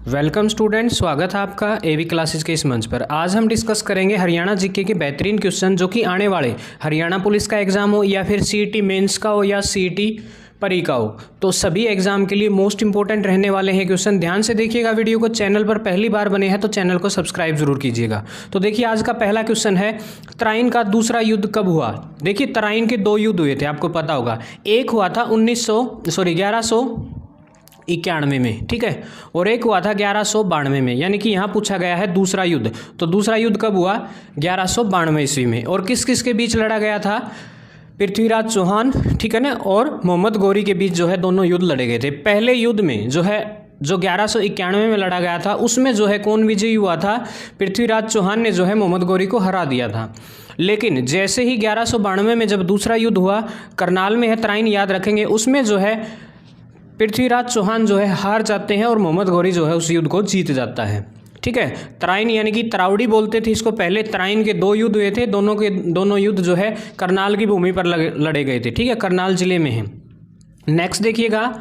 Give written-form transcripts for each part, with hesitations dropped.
Welcome student, स्वागत है आपका एवी क्लासेस के इस मंच पर। आज हम डिस्कस करेंगे हरियाणा जीके के बेहतरीन क्वेश्चन जो कि आने वाले हरियाणा पुलिस का एग्जाम हो या फिर सीईटी मेंस का हो या सीईटी परी का हो, तो सभी एग्जाम के लिए मोस्ट इंपॉर्टेंट रहने वाले हैं क्वेश्चन। ध्यान से देखिएगा वीडियो को। चैनल पर पहली बार बने हैं तो चैनल को सब्सक्राइब जरूर कीजिएगा। तो देखिए आज का पहला क्वेश्चन है, तराइन का दूसरा युद्ध कब हुआ। देखिए तराइन के दो युद्ध हुए थे, आपको पता होगा। एक हुआ था 1191 में, ठीक है, और एक हुआ था 1192 में, यानी कि यहाँ पूछा गया है दूसरा युद्ध। तो दूसरा युद्ध कब हुआ? 1192 ईस्वी में। और किस किस के बीच लड़ा गया था? पृथ्वीराज चौहान, ठीक है ना, और मोहम्मद गौरी के बीच जो है दोनों युद्ध लड़े गए थे। पहले युद्ध में जो 1191 में लड़ा गया था, उसमें जो है कौन विजयी हुआ था? पृथ्वीराज चौहान ने जो है मोहम्मद गौरी को हरा दिया था। लेकिन जैसे ही 1192 में जब दूसरा युद्ध हुआ, करनाल में है, तराइन याद रखेंगे, उसमें जो है पृथ्वीराज चौहान जो है हार जाते हैं और मोहम्मद गौरी जो है उस युद्ध को जीत जाता है, ठीक है। तराइन यानी कि तरावड़ी बोलते थे इसको। पहले तराइन के दो युद्ध हुए थे, दोनों युद्ध जो है करनाल की भूमि पर लड़े गए थे, ठीक है, करनाल जिले में है। नेक्स्ट देखिएगा,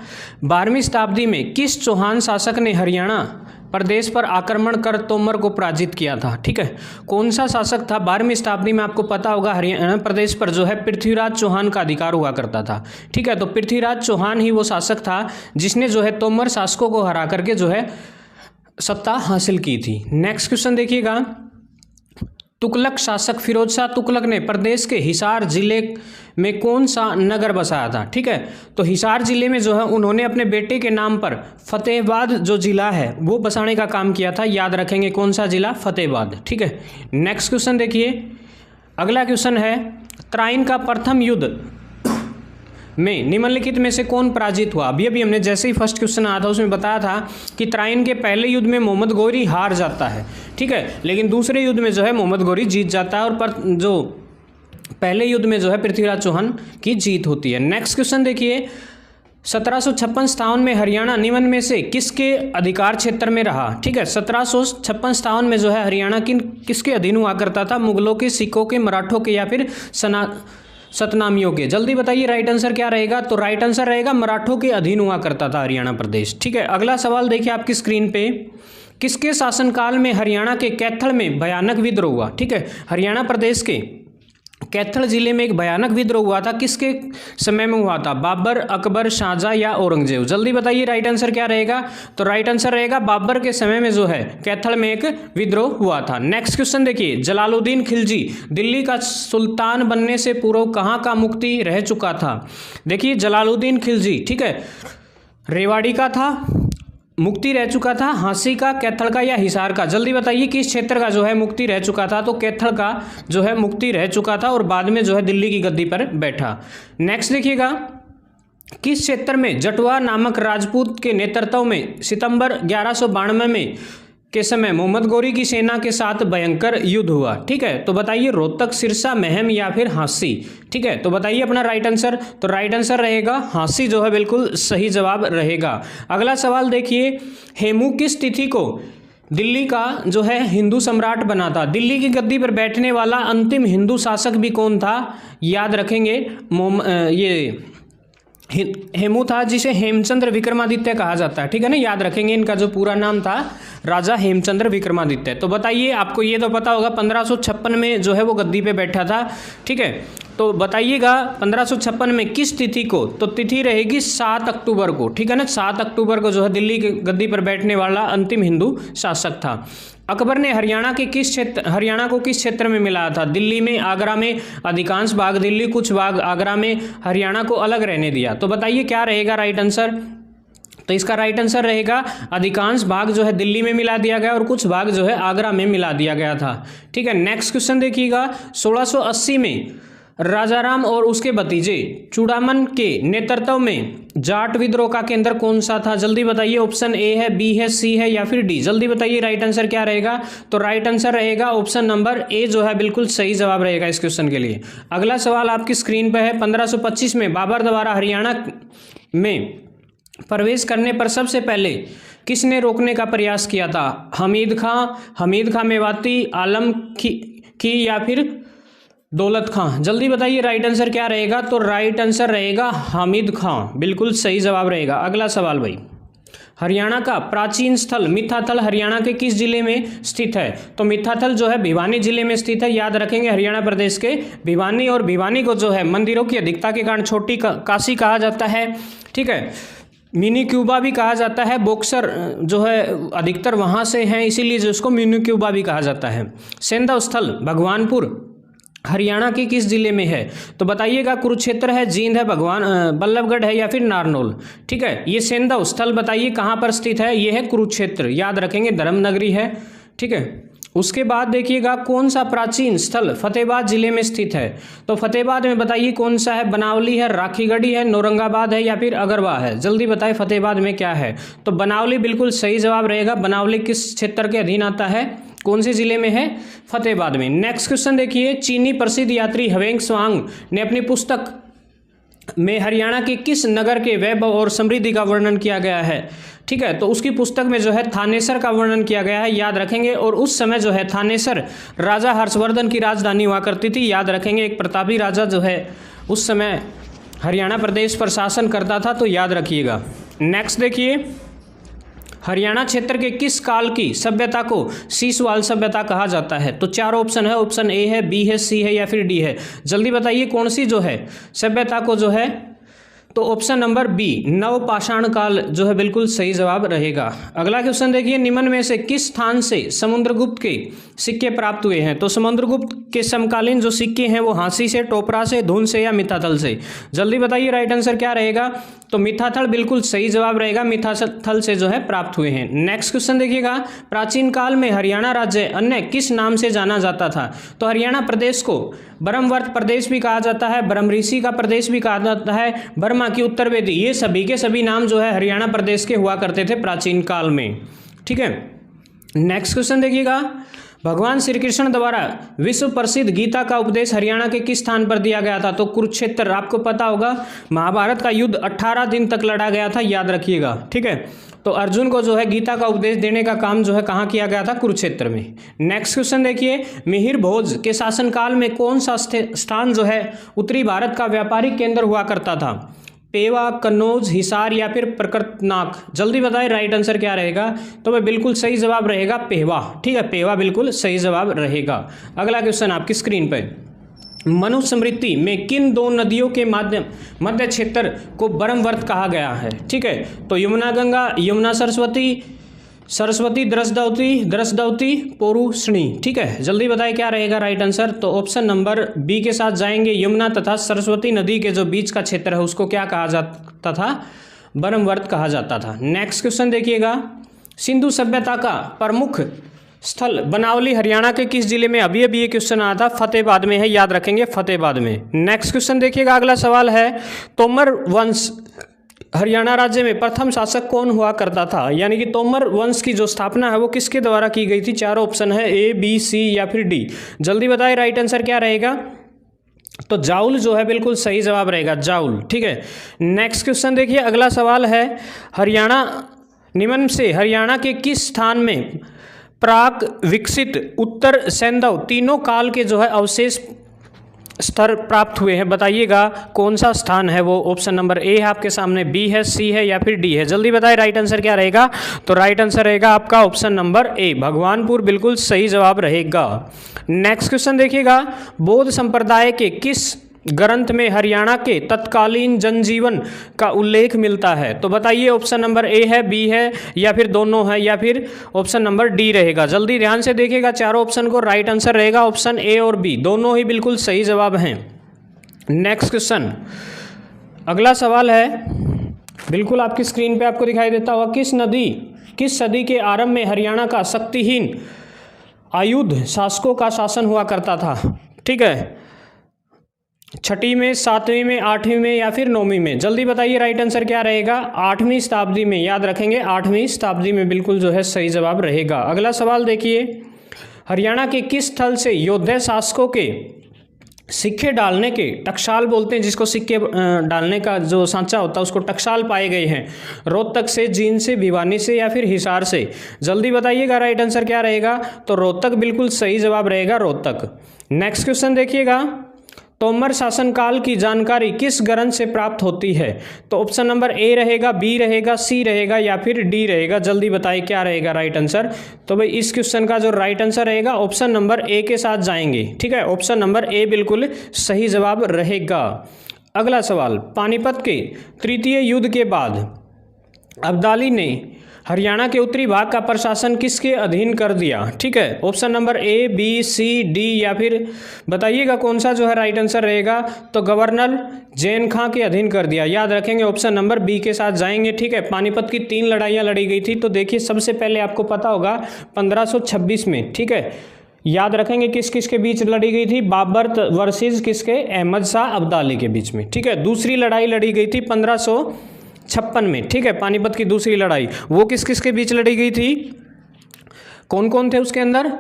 12वीं शताब्दी में किस चौहान शासक ने हरियाणा प्रदेश पर आक्रमण कर तोमर को पराजित किया था, ठीक है। कौन सा शासक था 12वीं शताब्दी में? आपको पता होगा हरियाणा प्रदेश पर जो है पृथ्वीराज चौहान का अधिकार हुआ करता था, ठीक है। तो पृथ्वीराज चौहान ही वो शासक था जिसने जो है तोमर शासकों को हरा करके जो है सत्ता हासिल की थी। नेक्स्ट क्वेश्चन देखिएगा, तुगलक शासक फिरोज शाह तुगलक ने प्रदेश के हिसार जिले में कौन सा नगर बसाया था, ठीक है। तो हिसार जिले में जो है उन्होंने अपने बेटे के नाम पर फतेहाबाद जो जिला है वो बसाने का काम किया था। याद रखेंगे कौन सा जिला? फतेहाबाद, ठीक है। नेक्स्ट क्वेश्चन देखिए, अगला क्वेश्चन है, तराइन का प्रथम युद्ध में निम्नलिखित में से कौन पराजित हुआ। अभी हमने जैसे ही फर्स्ट क्वेश्चन आया था उसमें बताया था कि तराइन के पहले युद्ध में मोहम्मद गौरी हार जाता है, ठीक है, लेकिन दूसरे युद्ध में जो है मोहम्मद गौरी जीत जाता है और जो पहले युद्ध में जो है पृथ्वीराज चौहान की जीत होती है। नेक्स्ट क्वेश्चन देखिए, 1756-57 में हरियाणा निम्न में से किसके अधिकार क्षेत्र में रहा, ठीक है। 1756-57 में जो है हरियाणा किसके अधीन हुआ करता था? मुगलों के, सिखों के, मराठों के या फिर सतनामियों के। जल्दी बताइए राइट आंसर क्या रहेगा? तो राइट आंसर रहेगा मराठों के अधीन हुआ करता था हरियाणा प्रदेश, ठीक है। अगला सवाल देखिए आपकी स्क्रीन पे, किसके शासनकाल में हरियाणा के कैथल में भयानक विद्रोह हुआ, ठीक है। हरियाणा प्रदेश के कैथल जिले में एक भयानक विद्रोह हुआ था, किसके समय में हुआ था? बाबर, अकबर, शाहजहां या औरंगजेब। जल्दी बताइए राइट आंसर क्या रहेगा? तो राइट आंसर रहेगा बाबर के समय में जो है कैथल में एक विद्रोह हुआ था। नेक्स्ट क्वेश्चन देखिए, जलालुद्दीन खिलजी दिल्ली का सुल्तान बनने से पूर्व कहाँ का मुक्ति रह चुका था? देखिए जलालुद्दीन खिलजी, ठीक है, रेवाड़ी का था, मुक्ति रह चुका था, झांसी का, कैथल का या हिसार का। जल्दी बताइए किस क्षेत्र का जो है मुक्ति रह चुका था? तो कैथल का जो है मुक्ति रह चुका था और बाद में जो है दिल्ली की गद्दी पर बैठा। नेक्स्ट देखिएगा, किस क्षेत्र में जटवा नामक राजपूत के नेतृत्व में सितंबर 1192 में के समय मोहम्मद गौरी की सेना के साथ भयंकर युद्ध हुआ, ठीक है। तो बताइए रोहतक, सिरसा, महम या फिर झांसी, ठीक है। तो बताइए अपना राइट आंसर। तो राइट आंसर रहेगा झांसी जो है बिल्कुल सही जवाब रहेगा। अगला सवाल देखिए, हेमू किस तिथि को दिल्ली का जो है हिंदू सम्राट बना था? दिल्ली की गद्दी पर बैठने वाला अंतिम हिंदू शासक भी कौन था? याद रखेंगे ये हेमू था, जिसे हेमचंद्र विक्रमादित्य कहा जाता है, ठीक है ना। याद रखेंगे इनका जो पूरा नाम था राजा हेमचंद्र विक्रमादित्य। तो बताइए, आपको ये तो पता होगा 1556 में जो है वो गद्दी पे बैठा था, ठीक है। तो बताइएगा 1556 में किस तिथि को? तो तिथि रहेगी 7 अक्टूबर को, ठीक है ना। 7 अक्टूबर को जो है दिल्ली की गद्दी पर बैठने वाला अंतिम हिंदू शासक था। अकबर ने हरियाणा को किस क्षेत्र में मिलाया था? दिल्ली में, आगरा में, अधिकांश भाग दिल्ली, कुछ भाग आगरा में, हरियाणा को अलग रहने दिया। तो बताइए क्या रहेगा राइट आंसर? तो इसका राइट आंसर रहेगा अधिकांश भाग जो है दिल्ली में मिला दिया गया और कुछ भाग जो है आगरा में मिला दिया गया था, ठीक है। नेक्स्ट क्वेश्चन देखिएगा, 1680 में राजाराम और उसके भतीजे चूड़ामन के नेतृत्व में जाट विद्रोह का केंद्र कौन सा था? जल्दी बताइए, ऑप्शन ए है, बी है, सी है या फिर डी। जल्दी बताइए राइट आंसर क्या रहेगा? तो राइट आंसर रहेगा ऑप्शन नंबर ए जो है बिल्कुल सही जवाब रहेगा इस क्वेश्चन के लिए। अगला सवाल आपकी स्क्रीन पर है, 1525 में बाबर द्वारा हरियाणा में प्रवेश करने पर सबसे पहले किसने रोकने का प्रयास किया था? हमीद खां मेवाती, आलम की या फिर दौलत खां। जल्दी बताइए राइट आंसर क्या रहेगा? तो राइट आंसर रहेगा हामिद खां, बिल्कुल सही जवाब रहेगा। अगला सवाल भाई, हरियाणा का प्राचीन स्थल मिथाथल हरियाणा के किस जिले में स्थित है? तो मिथाथल जो है भिवानी जिले में स्थित है, याद रखेंगे, हरियाणा प्रदेश के भिवानी। और भिवानी को जो है मंदिरों की अधिकता के कारण छोटी काशी कहा जाता है, ठीक है। मिनी क्यूबा भी कहा जाता है, बॉक्सर जो है अधिकतर वहाँ से हैं, इसीलिए जो उसको मिनी क्यूबा भी कहा जाता है। सेंधव स्थल भगवानपुर हरियाणा के किस जिले में है? तो बताइएगा, कुरुक्षेत्र है, जींद है, बल्लभगढ़ है या फिर नारनौल, ठीक है। ये सेंधव स्थल बताइए कहाँ पर स्थित है? ये है कुरुक्षेत्र, याद रखेंगे, धर्मनगरी है, ठीक है। उसके बाद देखिएगा, कौन सा प्राचीन स्थल फतेहाबाद जिले में स्थित है? तो फतेहाबाद में बताइए कौन सा है? बनावली है, राखीगढ़ी है, नौरंगाबाद है या फिर अगरवा है? जल्दी बताइए फतेहाबाद में क्या है? तो बनावली बिल्कुल सही जवाब रहेगा। बनावली किस क्षेत्र के अधीन आता है? कौन से जिले में है? फतेहाबाद में। नेक्स्ट क्वेश्चन देखिए, चीनी प्रसिद्ध यात्री हवेंग स्वांग ने अपनी पुस्तक में हरियाणा के किस नगर के वैभव और समृद्धि का वर्णन किया गया है? ठीक है, तो उसकी पुस्तक में जो है थानेसर का वर्णन किया गया है, याद रखेंगे। और उस समय जो है थानेसर राजा हर्षवर्धन की राजधानी हुआ करती थी, याद रखेंगे। एक प्रतापी राजा जो है उस समय हरियाणा प्रदेश पर शासन करता था, तो याद रखिएगा। नेक्स्ट देखिए, हरियाणा क्षेत्र के किस काल की सभ्यता को सीसवाल सभ्यता कहा जाता है? तो चार ऑप्शन है, ऑप्शन ए है, बी है, सी है या फिर डी है। जल्दी बताइए कौन सी जो है सभ्यता को जो है, तो ऑप्शन नंबर बी नवपाषाण काल जो है बिल्कुल सही जवाब रहेगा। अगला क्वेश्चन देखिए, निम्न में से किस स्थान से समुद्रगुप्त के सिक्के प्राप्त हुए हैं? तो समुद्रगुप्त के समकालीन जो सिक्के हैं वो हांसी से, टोपरा से, धून से या मिथाथल से? जल्दी बताइए राइट आंसर क्या रहेगा? तो मिथाथल बिल्कुल सही जवाब रहेगा, मिथाथल से जो है प्राप्त हुए हैं। नेक्स्ट क्वेश्चन देखिएगा, प्राचीन काल में हरियाणा राज्य अन्य किस नाम से जाना जाता था? तो हरियाणा प्रदेश को ब्रह्मवर्त प्रदेश भी कहा जाता है, ब्रह्मऋषि का प्रदेश भी कहा जाता है, बर्मा की उत्तर वेदी, ये सभी के सभी नाम जो है हरियाणा प्रदेश के हुआ करते थे प्राचीन काल में, ठीक है। नेक्स्ट क्वेश्चन देखिएगा, भगवान श्री कृष्ण द्वारा विश्व प्रसिद्ध गीता का उपदेश हरियाणा के किस स्थान पर दिया गया था? तो कुरुक्षेत्र, आपको पता होगा महाभारत का युद्ध 18 दिन तक लड़ा गया था, याद रखिएगा, ठीक है। तो अर्जुन को जो है गीता का उपदेश देने का काम जो है कहाँ किया गया था? कुरुक्षेत्र में। नेक्स्ट क्वेश्चन देखिए, मिहिर भोज के शासनकाल में कौन सा स्थान जो है उत्तरी भारत का व्यापारिक केंद्र हुआ करता था? पेवा, कन्नौज, हिसार या फिर प्रकटनाक? जल्दी बताएं राइट आंसर क्या रहेगा? तो वह बिल्कुल सही जवाब रहेगा पेवा, ठीक है, पेवा बिल्कुल सही जवाब रहेगा। अगला क्वेश्चन आपकी स्क्रीन पर, मनुस्मृति में किन दो नदियों के मध्य क्षेत्र को ब्रह्मवर्त कहा गया है? ठीक है, तो यमुना गंगा, यमुना सरस्वती, सरस्वती द्रसदवती, पोरुष्णी, ठीक है। जल्दी बताएं क्या रहेगा राइट आंसर? तो ऑप्शन नंबर बी के साथ जाएंगे, यमुना तथा सरस्वती नदी के जो बीच का क्षेत्र है उसको क्या कहा जाता था? ब्रह्मवर्त कहा जाता था। नेक्स्ट क्वेश्चन देखिएगा, सिंधु सभ्यता का प्रमुख स्थल बनावली हरियाणा के किस जिले में? अभी ये क्वेश्चन आया था, फतेहाबाद में है, याद रखेंगे, फतेहाबाद में। नेक्स्ट क्वेश्चन देखिएगा, अगला सवाल है, तोमर वंश हरियाणा राज्य में प्रथम शासक कौन हुआ करता था? यानी कि तोमर वंश की जो स्थापना है वो किसके द्वारा की गई थी? चार ऑप्शन है, ए, बी, सी या फिर डी। जल्दी बताएं राइट आंसर क्या रहेगा? तो जाउल जो है बिल्कुल सही जवाब रहेगा, जाउल, ठीक है। नेक्स्ट क्वेश्चन देखिए, अगला सवाल है, हरियाणा निम्न से हरियाणा के किस स्थान में प्राक विकसित उत्तर सैंधव तीनों काल के जो है अवशेष स्तर प्राप्त हुए हैं? बताइएगा कौन सा स्थान है वो? ऑप्शन नंबर ए है आपके सामने, बी है, सी है या फिर डी है? जल्दी बताएं राइट आंसर क्या रहेगा? तो राइट आंसर रहेगा आपका ऑप्शन नंबर ए, भगवानपुर बिल्कुल सही जवाब रहेगा। नेक्स्ट क्वेश्चन देखिएगा, बौद्ध संप्रदाय के किस ग्रंथ में हरियाणा के तत्कालीन जनजीवन का उल्लेख मिलता है? तो बताइए ऑप्शन नंबर ए है, बी है या फिर दोनों है या फिर ऑप्शन नंबर डी रहेगा? जल्दी ध्यान से देखिएगा चारों ऑप्शन को, राइट आंसर रहेगा ऑप्शन ए और बी, दोनों ही बिल्कुल सही जवाब हैं। नेक्स्ट क्वेश्चन, अगला सवाल है, बिल्कुल आपकी स्क्रीन पे आपको दिखाई देता होगा, किस सदी के आरंभ में हरियाणा का शक्तिहीन आयुध शासकों का शासन हुआ करता था? ठीक है, छठी में, सातवीं में, आठवीं में या फिर नौवीं में? जल्दी बताइए राइट आंसर क्या रहेगा? 8वीं शताब्दी में, याद रखेंगे 8वीं शताब्दी में बिल्कुल जो है सही जवाब रहेगा। अगला सवाल देखिए, हरियाणा के किस स्थल से योद्धा शासकों के सिक्के डालने के, टकसाल बोलते हैं जिसको, सिक्के डालने का जो सांचा होता है उसको टकसाल पाए गए हैं? रोहतक से, जींद से, भिवानी से या फिर हिसार से? जल्दी बताइएगा राइट आंसर क्या रहेगा? तो रोहतक बिल्कुल सही जवाब रहेगा, रोहतक। नेक्स्ट क्वेश्चन देखिएगा, तोमर शासनकाल की जानकारी किस ग्रंथ से प्राप्त होती है? तो ऑप्शन नंबर ए रहेगा, बी रहेगा, सी रहेगा या फिर डी रहेगा। जल्दी बताइए क्या रहेगा राइट आंसर। तो भाई इस क्वेश्चन का जो राइट आंसर रहेगा ऑप्शन नंबर ए के साथ जाएंगे। ठीक है, ऑप्शन नंबर ए बिल्कुल सही जवाब रहेगा। अगला सवाल, पानीपत के तृतीय युद्ध के बाद अब्दाली ने हरियाणा के उत्तरी भाग का प्रशासन किसके अधीन कर दिया? ठीक है, option number A, B, C, D या फिर बताइएगा कौन सा जो है राइट आंसर रहेगा। तो गवर्नर जैन खां के अधीन कर दिया। याद रखेंगे ऑप्शन नंबर बी के साथ जाएंगे। ठीक है, पानीपत की 3 लड़ाइयाँ लड़ी गई थी। तो देखिए सबसे पहले आपको पता होगा 1526 में। ठीक है, याद रखेंगे किस किस के बीच लड़ी गई थी? बाबर वर्सेस किसके? अहमद शाह अब्दाली के बीच में। ठीक है, दूसरी लड़ाई लड़ी गई थी 1556 में। ठीक है, पानीपत की दूसरी लड़ाई वो किस किस के बीच लड़ी गई थी? कौन कौन थे उसके अंदर?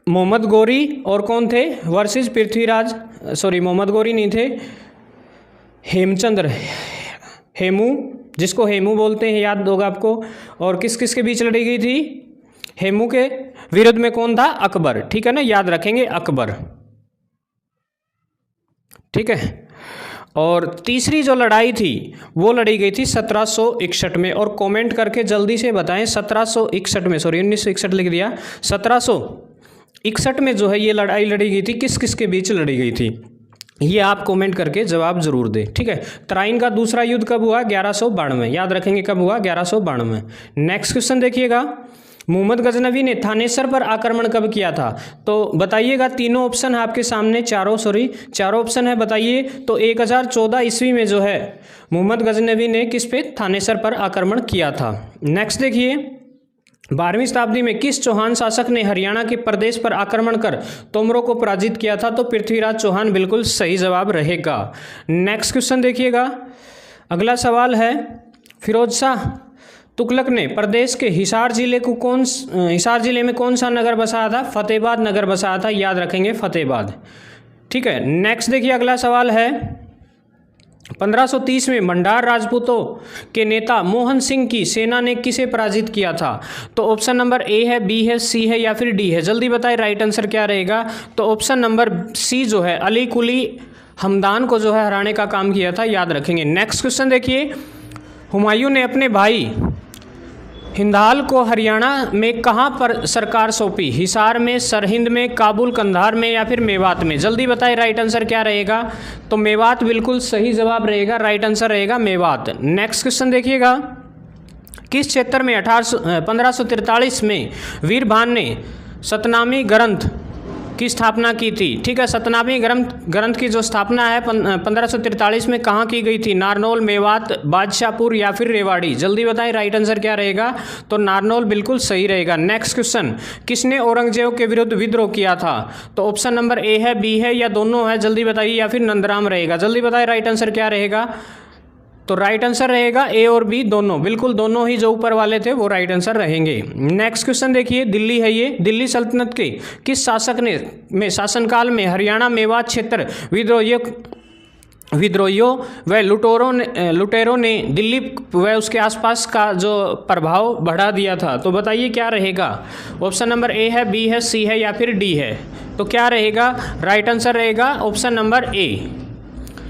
मोहम्मद गोरी और कौन थे? वर्सेस पृथ्वीराज, सॉरी मोहम्मद गोरी नहीं थे, हेमचंद्र, हेमू, जिसको हेमू बोलते हैं, याद होगा आपको। और किस किस के बीच लड़ी गई थी? हेमू के विरुद्ध में कौन था? अकबर। ठीक है ना, याद रखेंगे अकबर। ठीक है, और तीसरी जो लड़ाई थी वो लड़ी गई थी 1761 में। और कमेंट करके जल्दी से बताएं 1761 में, सॉरी 1961 लिख दिया, 1761 में जो है ये लड़ाई लड़ी गई थी, किस किस के बीच लड़ी गई थी? ये आप कमेंट करके जवाब जरूर दें। ठीक है, तराइन का दूसरा युद्ध कब हुआ? 1192। याद रखेंगे कब हुआ? 1192। नेक्स्ट क्वेश्चन देखिएगा, मोहम्मद गजनवी ने थानेसर पर आक्रमण कब किया था? तो बताइएगा, तीनों ऑप्शन है आपके सामने, चारों ऑप्शन है, बताइए। तो 1014 ईस्वी में जो है मोहम्मद गजनवी ने किस पे? थानेसर पर आक्रमण किया था। नेक्स्ट देखिए, 12वीं शताब्दी में किस चौहान शासक ने हरियाणा के प्रदेश पर आक्रमण कर तोमरों को पराजित किया था? तो पृथ्वीराज चौहान बिल्कुल सही जवाब रहेगा। नेक्स्ट क्वेश्चन देखिएगा, अगला सवाल है, फिरोज शाह तुगलक ने प्रदेश के हिसार जिले में कौन सा नगर बसाया था? फतेहाबाद नगर बसाया था। याद रखेंगे फतेहाबाद। ठीक है, नेक्स्ट देखिए, अगला सवाल है, 1530 में भंडार राजपूतों के नेता मोहन सिंह की सेना ने किसे पराजित किया था? तो ऑप्शन नंबर ए है, बी है, सी है या फिर डी है। जल्दी बताएं राइट आंसर क्या रहेगा। तो ऑप्शन नंबर सी जो है अली कुली हमदान को जो है हराने का काम किया था। याद रखेंगे। नेक्स्ट क्वेश्चन देखिए, हुमायूं ने अपने भाई हिंदाल को हरियाणा में कहाँ पर सरकार सौंपी? हिसार में, सरहिंद में, काबुल, कंधार में या फिर मेवात में? जल्दी बताएं राइट आंसर क्या रहेगा। तो मेवात बिल्कुल सही जवाब रहेगा, राइट आंसर रहेगा मेवात। नेक्स्ट क्वेश्चन देखिएगा, किस क्षेत्र में 1543 में वीरभान ने सतनामी ग्रंथ की स्थापना की थी? ठीक है, सतनामी ग्रंथ की जो स्थापना है 1543 में कहाँ की गई थी? नारनौल, मेवात, बादशाहपुर या फिर रेवाड़ी? जल्दी बताएं राइट आंसर क्या रहेगा। तो नारनौल बिल्कुल सही रहेगा। नेक्स्ट क्वेश्चन, किसने औरंगजेब के विरुद्ध विद्रोह किया था? तो ऑप्शन नंबर ए है, बी है या दोनों है? जल्दी बताइए, या फिर नंदराम रहेगा। जल्दी बताएं राइट आंसर क्या रहेगा। तो राइट आंसर रहेगा ए और बी दोनों, बिल्कुल दोनों ही जो ऊपर वाले थे वो राइट आंसर रहेंगे। नेक्स्ट क्वेश्चन देखिए, दिल्ली है ये, दिल्ली सल्तनत के किस शासक ने शासनकाल में हरियाणा मेवात क्षेत्र विद्रोहियों व लुटेरों ने दिल्ली व उसके आसपास का जो प्रभाव बढ़ा दिया था? तो बताइए क्या रहेगा। ऑप्शन नंबर ए है, बी है, सी है या फिर डी है? तो क्या रहेगा राइट आंसर रहेगा ऑप्शन नंबर ए।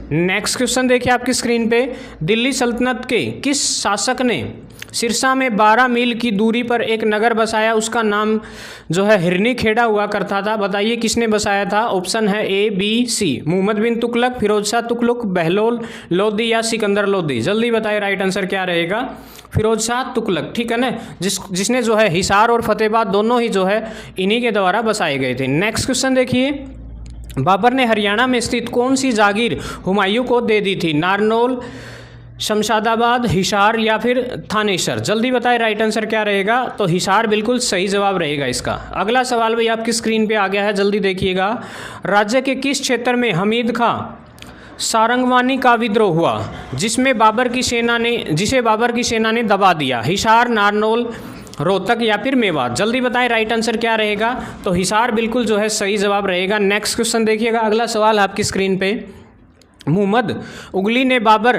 नेक्स्ट क्वेश्चन देखिए आपकी स्क्रीन पे, दिल्ली सल्तनत के किस शासक ने सिरसा में 12 मील की दूरी पर एक नगर बसाया? उसका नाम जो है हिरनी खेड़ा हुआ करता था। बताइए किसने बसाया था। ऑप्शन है ए, बी, सी। मोहम्मद बिन तुगलक, फिरोज शाह तुगलक, बहलोल लोदी या सिकंदर लोदी? जल्दी बताइए राइट आंसर क्या रहेगा। फिरोज शाह तुगलक, ठीक है ना, जिसने जो है हिसार और फतेहाबाद दोनों ही जो है इन्हीं के द्वारा बसाए गए थे। नेक्स्ट क्वेश्चन देखिए, बाबर ने हरियाणा में स्थित कौन सी जागीर हुमायूं को दे दी थी? नारनौल, शमशादाबाद, हिसार या फिर थानेसर? जल्दी बताएं राइट आंसर क्या रहेगा। तो हिसार बिल्कुल सही जवाब रहेगा इसका। अगला सवाल भाई आपकी स्क्रीन पे आ गया है, जल्दी देखिएगा। राज्य के किस क्षेत्र में हमीद खां सारंगवानी का विद्रोह हुआ जिसे बाबर की सेना ने दबा दिया? हिसार, नारनौल, रोहतक या फिर मेवात? जल्दी बताएं राइट आंसर क्या रहेगा। तो हिसार बिल्कुल जो है सही जवाब रहेगा। नेक्स्ट क्वेश्चन देखिएगा, अगला सवाल आपकी स्क्रीन पे, मोहम्मद उगली ने बाबर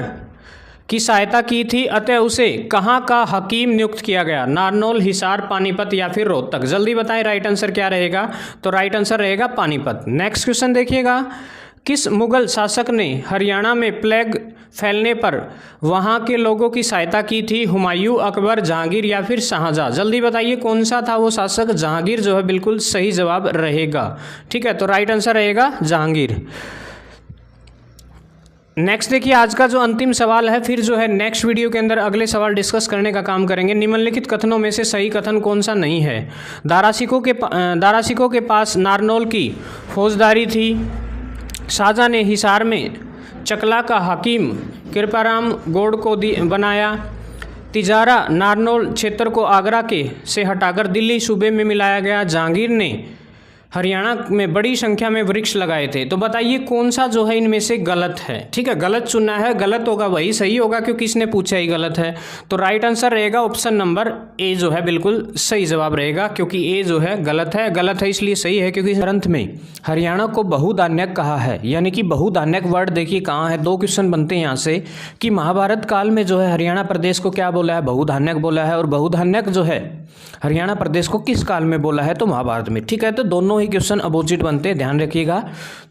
की सहायता की थी, अतः उसे कहाँ का हकीम नियुक्त किया गया? नारनौल, हिसार, पानीपत या फिर रोहतक? जल्दी बताएं राइट आंसर क्या रहेगा। तो राइट आंसर रहेगा पानीपत। नेक्स्ट क्वेश्चन देखिएगा, किस मुगल शासक ने हरियाणा में प्लेग फैलने पर वहाँ के लोगों की सहायता की थी? हुमायूं, अकबर, जहांगीर या फिर शाहजहां? जल्दी बताइए कौन सा था वो शासक? जहांगीर जो है बिल्कुल सही जवाब रहेगा। ठीक है, तो राइट आंसर रहेगा जहांगीर। नेक्स्ट देखिए, आज का जो अंतिम सवाल है, फिर जो है नेक्स्ट वीडियो के अंदर अगले सवाल डिस्कस करने का काम करेंगे। निम्नलिखित कथनों में से सही कथन कौन सा नहीं है? दारासिकों के पास नारनौल की फौजदारी थी। शाहजहां ने हिसार में चकला का हाकिम कृपाराम गौड़ को बनाया। तिजारा नारनौल क्षेत्र को आगरा के से हटाकर दिल्ली सूबे में मिलाया गया। जहांगीर ने हरियाणा में बड़ी संख्या में वृक्ष लगाए थे। तो बताइए कौन सा जो है इनमें से गलत है? ठीक है, गलत चुनना है, गलत होगा वही सही होगा क्योंकि इसने पूछा ही गलत है। तो राइट आंसर रहेगा ऑप्शन नंबर ए जो है बिल्कुल सही जवाब रहेगा, क्योंकि ए जो है गलत है। गलत है इसलिए सही है क्योंकि ग्रंथ में हरियाणा को बहुधान्यक कहा है, यानी कि बहुधान्यक वर्ड देखिए कहाँ है। 2 क्वेश्चन बनते हैं यहाँ से कि महाभारत काल में जो है हरियाणा प्रदेश को क्या बोला है? बहुधान्यक बोला है। और बहुधान्यक जो है हरियाणा प्रदेश को किस काल में बोला है? तो महाभारत में। ठीक है, तो दोनों ही क्वेश्चन अपोजिट बनते हैं, ध्यान रखिएगा।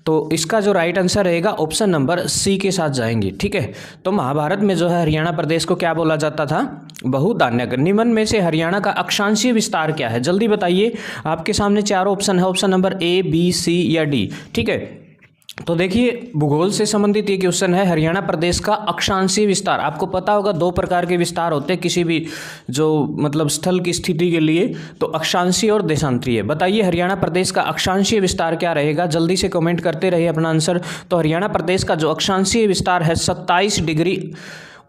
तो इसका जो राइट आंसर रहेगा ऑप्शन नंबर सी के साथ जाएंगे। ठीक है, तो महाभारत में जो है हरियाणा प्रदेश को क्या बोला जाता था? बहुधान्यक। निम्न में से हरियाणा का अक्षांशीय विस्तार क्या है? जल्दी बताइए, आपके सामने 4 ऑप्शन है, ऑप्शन नंबर ए, बी, सी या डी। ठीक है, तो देखिए भूगोल से संबंधित ये क्वेश्चन है, हरियाणा प्रदेश का अक्षांशीय विस्तार। आपको पता होगा 2 प्रकार के विस्तार होते हैं किसी भी जो मतलब स्थल की स्थिति के लिए, तो अक्षांशीय और देशांतरीय। बताइए हरियाणा प्रदेश का अक्षांशीय विस्तार क्या रहेगा? जल्दी से कमेंट करते रहिए अपना आंसर। तो हरियाणा प्रदेश का जो अक्षांशीय विस्तार है 27 डिग्री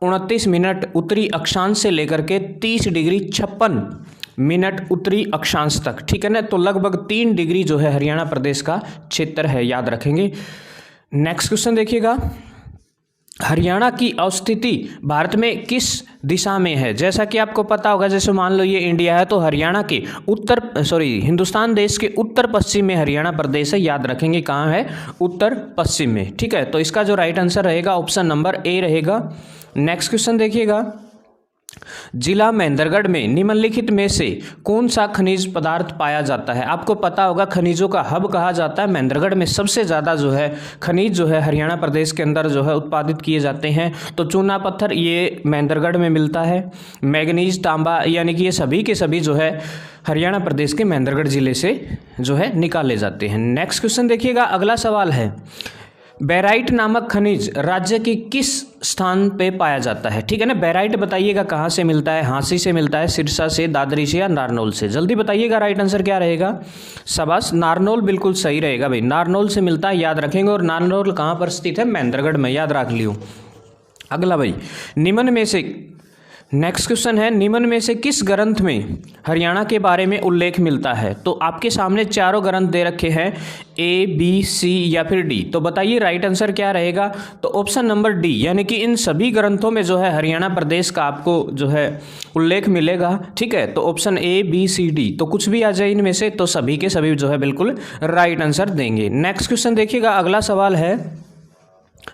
29 मिनट उत्तरी अक्षांश से लेकर के 30 डिग्री 56 मिनट उत्तरी अक्षांश तक। ठीक है ना, तो लगभग 3 डिग्री जो है हरियाणा प्रदेश का क्षेत्र है, याद रखेंगे। नेक्स्ट क्वेश्चन देखिएगा, हरियाणा की अवस्थिति भारत में किस दिशा में है? जैसा कि आपको पता होगा, जैसे मान लो ये इंडिया है तो हरियाणा के हिंदुस्तान देश के उत्तर पश्चिम में हरियाणा प्रदेश है, याद रखेंगे कहाँ है? उत्तर पश्चिम में। ठीक है, तो इसका जो राइट आंसर रहेगा ऑप्शन नंबर ए रहेगा। नेक्स्ट क्वेश्चन देखिएगा, जिला महेंद्रगढ़ में निम्नलिखित में से कौन सा खनिज पदार्थ पाया जाता है? आपको पता होगा खनिजों का हब कहा जाता है। महेंद्रगढ़ में सबसे ज़्यादा जो है खनिज जो है हरियाणा प्रदेश के अंदर जो है उत्पादित किए जाते हैं। तो चूना पत्थर ये महेंद्रगढ़ में मिलता है। मैग्नीज, तांबा, यानी कि ये सभी के सभी जो है हरियाणा प्रदेश के महेंद्रगढ़ जिले से जो है निकाले जाते हैं। नेक्स्ट क्वेश्चन देखिएगा, अगला सवाल है, बेराइट नामक खनिज राज्य के किस स्थान पे पाया जाता है? ठीक है ना, बेराइट बताइएगा कहाँ से मिलता है? हांसी से मिलता है, सिरसा से, दादरी से या नारनौल से? जल्दी बताइएगा राइट आंसर क्या रहेगा। शाबाश, नारनौल बिल्कुल सही रहेगा भाई, नारनौल से मिलता है, याद रखेंगे। और नारनौल कहाँ पर स्थित है? महेंद्रगढ़ में, याद रख लियो। अगला भाई, निम्न में से नेक्स्ट क्वेश्चन है, निम्न में से किस ग्रंथ में हरियाणा के बारे में उल्लेख मिलता है? तो आपके सामने चारों ग्रंथ दे रखे हैं, ए, बी, सी या फिर डी। तो बताइए राइट आंसर क्या रहेगा? तो ऑप्शन नंबर डी, यानी कि इन सभी ग्रंथों में जो है हरियाणा प्रदेश का आपको जो है उल्लेख मिलेगा। ठीक है, तो option A, B, C, D, तो कुछ भी आ जाए इनमें से, तो सभी के सभी जो है बिल्कुल राइट आंसर देंगे। नेक्स्ट क्वेश्चन देखिएगा, अगला सवाल है,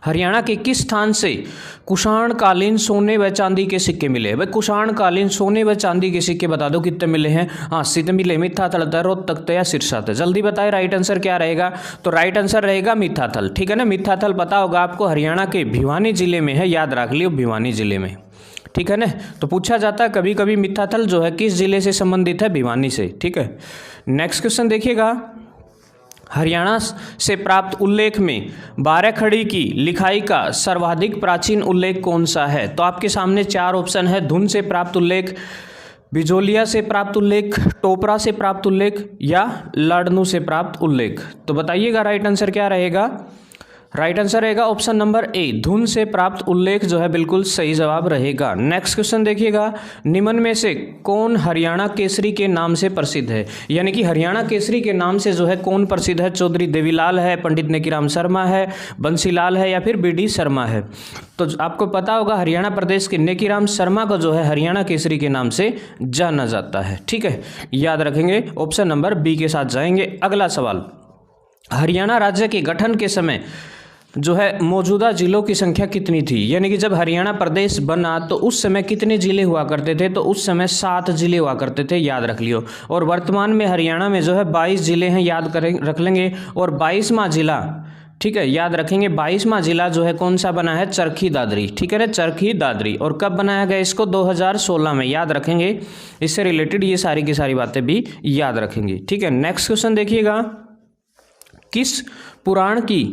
हरियाणा के किस स्थान से कुषाण कालीन सोने व चांदी के सिक्के मिले? भाई कुषाण कालीन सोने व चांदी के सिक्के बता दो कितने मिले हैं? हाँ, सिद्ध मिले, मिथ्याथल, रोहतक या सिरसा। जल्दी बताए राइट आंसर क्या रहेगा? तो राइट आंसर रहेगा मिथ्याथल। ठीक है ना, मिथ्याथल पता होगा आपको, हरियाणा के भिवानी जिले में है, याद रख लियो, भिवानी जिले में। ठीक है ना, तो पूछा जाता है कभी कभी मिथ्याथल जो है किस जिले से संबंधित है? भिवानी से। ठीक है, नेक्स्ट क्वेश्चन देखिएगा, हरियाणा से प्राप्त उल्लेख में 12 खड़ी की लिखाई का सर्वाधिक प्राचीन उल्लेख कौन सा है? तो आपके सामने 4 ऑप्शन है, धुन से प्राप्त उल्लेख, बिजोलिया से प्राप्त उल्लेख, टोपरा से प्राप्त उल्लेख या लाडनू से प्राप्त उल्लेख। तो बताइएगा राइट आंसर क्या रहेगा? राइट आंसर रहेगा ऑप्शन नंबर ए, धुन से प्राप्त उल्लेख जो है बिल्कुल सही जवाब रहेगा। नेक्स्ट क्वेश्चन देखिएगा, निम्न में से कौन हरियाणा केसरी के नाम से प्रसिद्ध है? यानी कि हरियाणा केसरी के नाम से जो है कौन प्रसिद्ध है? चौधरी देवीलाल है, पंडित नेकीराम शर्मा है, बंसीलाल है या फिर बी.डी. शर्मा है? तो आपको पता होगा हरियाणा प्रदेश के नेकीराम शर्मा को जो है हरियाणा केसरी के नाम से जाना जाता है। ठीक है, याद रखेंगे, ऑप्शन नंबर बी के साथ जाएंगे। अगला सवाल, हरियाणा राज्य के गठन के समय जो है मौजूदा जिलों की संख्या कितनी थी? यानी कि जब हरियाणा प्रदेश बना तो उस समय कितने जिले हुआ करते थे? तो उस समय 7 जिले हुआ करते थे, याद रख लियो। और वर्तमान में हरियाणा में जो है 22 जिले हैं, याद करें रख लेंगे। और 22वां जिला, ठीक है, याद रखेंगे 22वां जिला जो है कौन सा बना है, चरखी दादरी। ठीक है ना, चरखी दादरी। और कब बनाया गया इसको, 2016 में। याद रखेंगे, इससे रिलेटेड ये सारी की सारी बातें भी याद रखेंगे। ठीक है, नेक्स्ट क्वेश्चन देखिएगा, किस पुराण की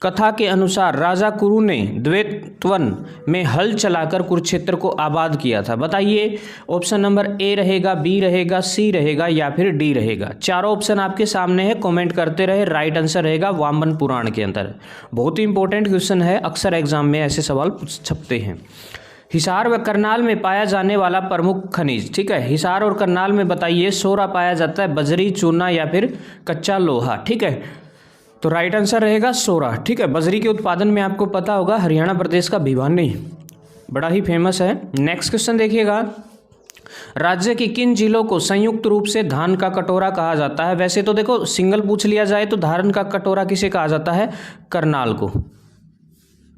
कथा के अनुसार राजा कुरु ने द्वैतवन में हल चलाकर कुरुक्षेत्र को आबाद किया था? बताइए, ऑप्शन नंबर ए रहेगा, बी रहेगा, सी रहेगा या फिर डी रहेगा। चारों ऑप्शन आपके सामने है, कमेंट करते रहे। राइट आंसर रहेगा वामन पुराण के अंदर। बहुत ही इंपॉर्टेंट क्वेश्चन है, अक्सर एग्जाम में ऐसे सवाल छपते हैं। हिसार व करनाल में पाया जाने वाला प्रमुख खनिज। ठीक है, हिसार और करनाल में बताइए सोरा पाया जाता है, बजरी, चूना या फिर कच्चा लोहा। ठीक है, तो राइट आंसर रहेगा सोरा। ठीक है, बजरी के उत्पादन में आपको पता होगा हरियाणा प्रदेश का भिवानी बड़ा ही फेमस है। नेक्स्ट क्वेश्चन देखिएगा, राज्य की किन जिलों को संयुक्त रूप से धान का कटोरा कहा जाता है? वैसे तो देखो सिंगल पूछ लिया जाए तो धान का कटोरा किसे कहा जाता है, करनाल को।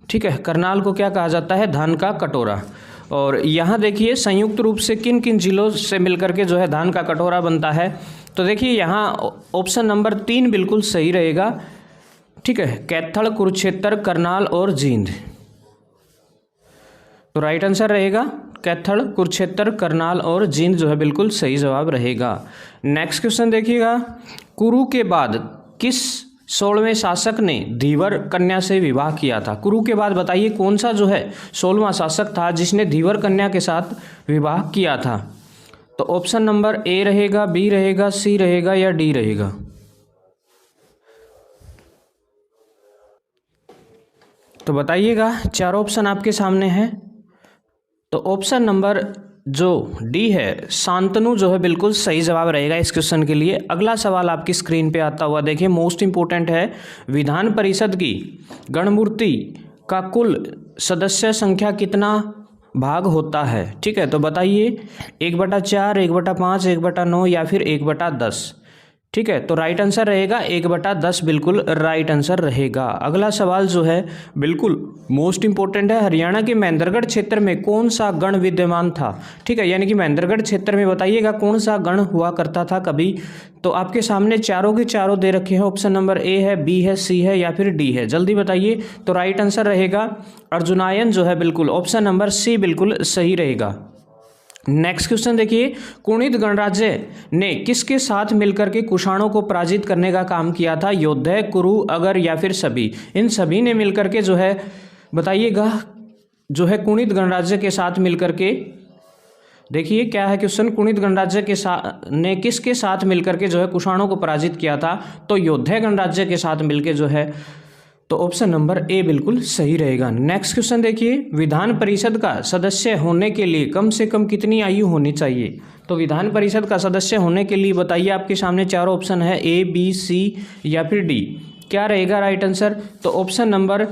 ठीक है, करनाल को क्या कहा जाता है, धान का कटोरा। और यहाँ देखिए संयुक्त रूप से किन किन जिलों से मिलकर के जो है धान का कटोरा बनता है, तो देखिए यहाँ ऑप्शन नंबर 3 बिल्कुल सही रहेगा। ठीक है, कैथल, कुरुक्षेत्र, करनाल और जींद। तो राइट आंसर रहेगा कैथल, कुरुक्षेत्र, करनाल और जींद जो है बिल्कुल सही जवाब रहेगा। नेक्स्ट क्वेश्चन देखिएगा, कुरु के बाद किस 16वें शासक ने धीवर कन्या से विवाह किया था? कुरु के बाद बताइए कौन सा जो है 16वां शासक था जिसने धीवर कन्या के साथ विवाह किया था? तो ऑप्शन नंबर ए रहेगा, बी रहेगा, सी रहेगा या डी रहेगा। तो बताइएगा, चारों ऑप्शन आपके सामने हैं। तो ऑप्शन नंबर जो डी है, शांतनु जो है बिल्कुल सही जवाब रहेगा इस क्वेश्चन के लिए। अगला सवाल आपकी स्क्रीन पे आता हुआ देखिए, मोस्ट इंपोर्टेंट है। विधान परिषद की गणमूर्ति का कुल सदस्य संख्या कितना भाग होता है? ठीक है, तो बताइए 1/4, 1/5, 1/9 या फिर 1/10। ठीक है, तो राइट आंसर रहेगा 1/10 बिल्कुल राइट आंसर रहेगा। अगला सवाल जो है बिल्कुल मोस्ट इंपोर्टेंट है, हरियाणा के महेंद्रगढ़ क्षेत्र में कौन सा गण विद्यमान था? ठीक है, यानी कि महेंद्रगढ़ क्षेत्र में बताइएगा कौन सा गण हुआ करता था कभी? तो आपके सामने चारों के चारों दे रखे हैं, ऑप्शन नंबर ए है, बी है, सी है या फिर डी है। जल्दी बताइए। तो राइट आंसर रहेगा अर्जुनायन जो है बिल्कुल ऑप्शन नंबर सी बिल्कुल सही रहेगा। नेक्स्ट क्वेश्चन देखिए, कुणित गणराज्य ने किसके साथ मिलकर के कुषाणों को पराजित करने का काम किया था? योद्धे, कुरु, अगर या फिर सभी? इन सभी ने मिलकर के जो है बताइएगा जो है कुणित गणराज्य के साथ मिलकर के, देखिए क्या है क्वेश्चन, कुणित गणराज्य के साथ ने किसके साथ मिलकर के जो है कुषाणों को पराजित किया था? तो योद्धे गणराज्य के साथ मिलकर जो है, तो ऑप्शन नंबर ए बिल्कुल सही रहेगा। नेक्स्ट क्वेश्चन देखिए, विधान परिषद का सदस्य होने के लिए कम से कम कितनी आयु होनी चाहिए? तो विधान परिषद का सदस्य होने के लिए बताइए, आपके सामने चारों ऑप्शन है, ए, बी, सी या फिर डी। क्या रहेगा राइट आंसर? तो ऑप्शन नंबर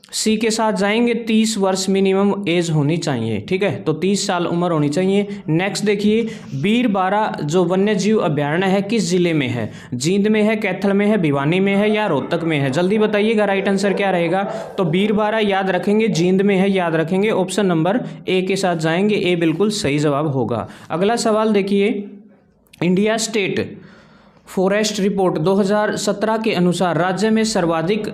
सी के साथ जाएंगे, 30 वर्ष मिनिमम एज होनी चाहिए। ठीक है, तो 30 साल उम्र होनी चाहिए। नेक्स्ट देखिए, बीरबारा जो वन्य जीव अभ्यारण्य है किस जिले में है? जींद में है, कैथल में है, भिवानी में है या रोहतक में है? जल्दी बताइएगा राइट आंसर क्या रहेगा। तो बीरबारा याद रखेंगे, जींद में है याद रखेंगे, ऑप्शन नंबर ए के साथ जाएंगे, ए बिल्कुल सही जवाब होगा। अगला सवाल देखिए, इंडिया स्टेट फॉरेस्ट रिपोर्ट 2017 के अनुसार राज्य में सर्वाधिक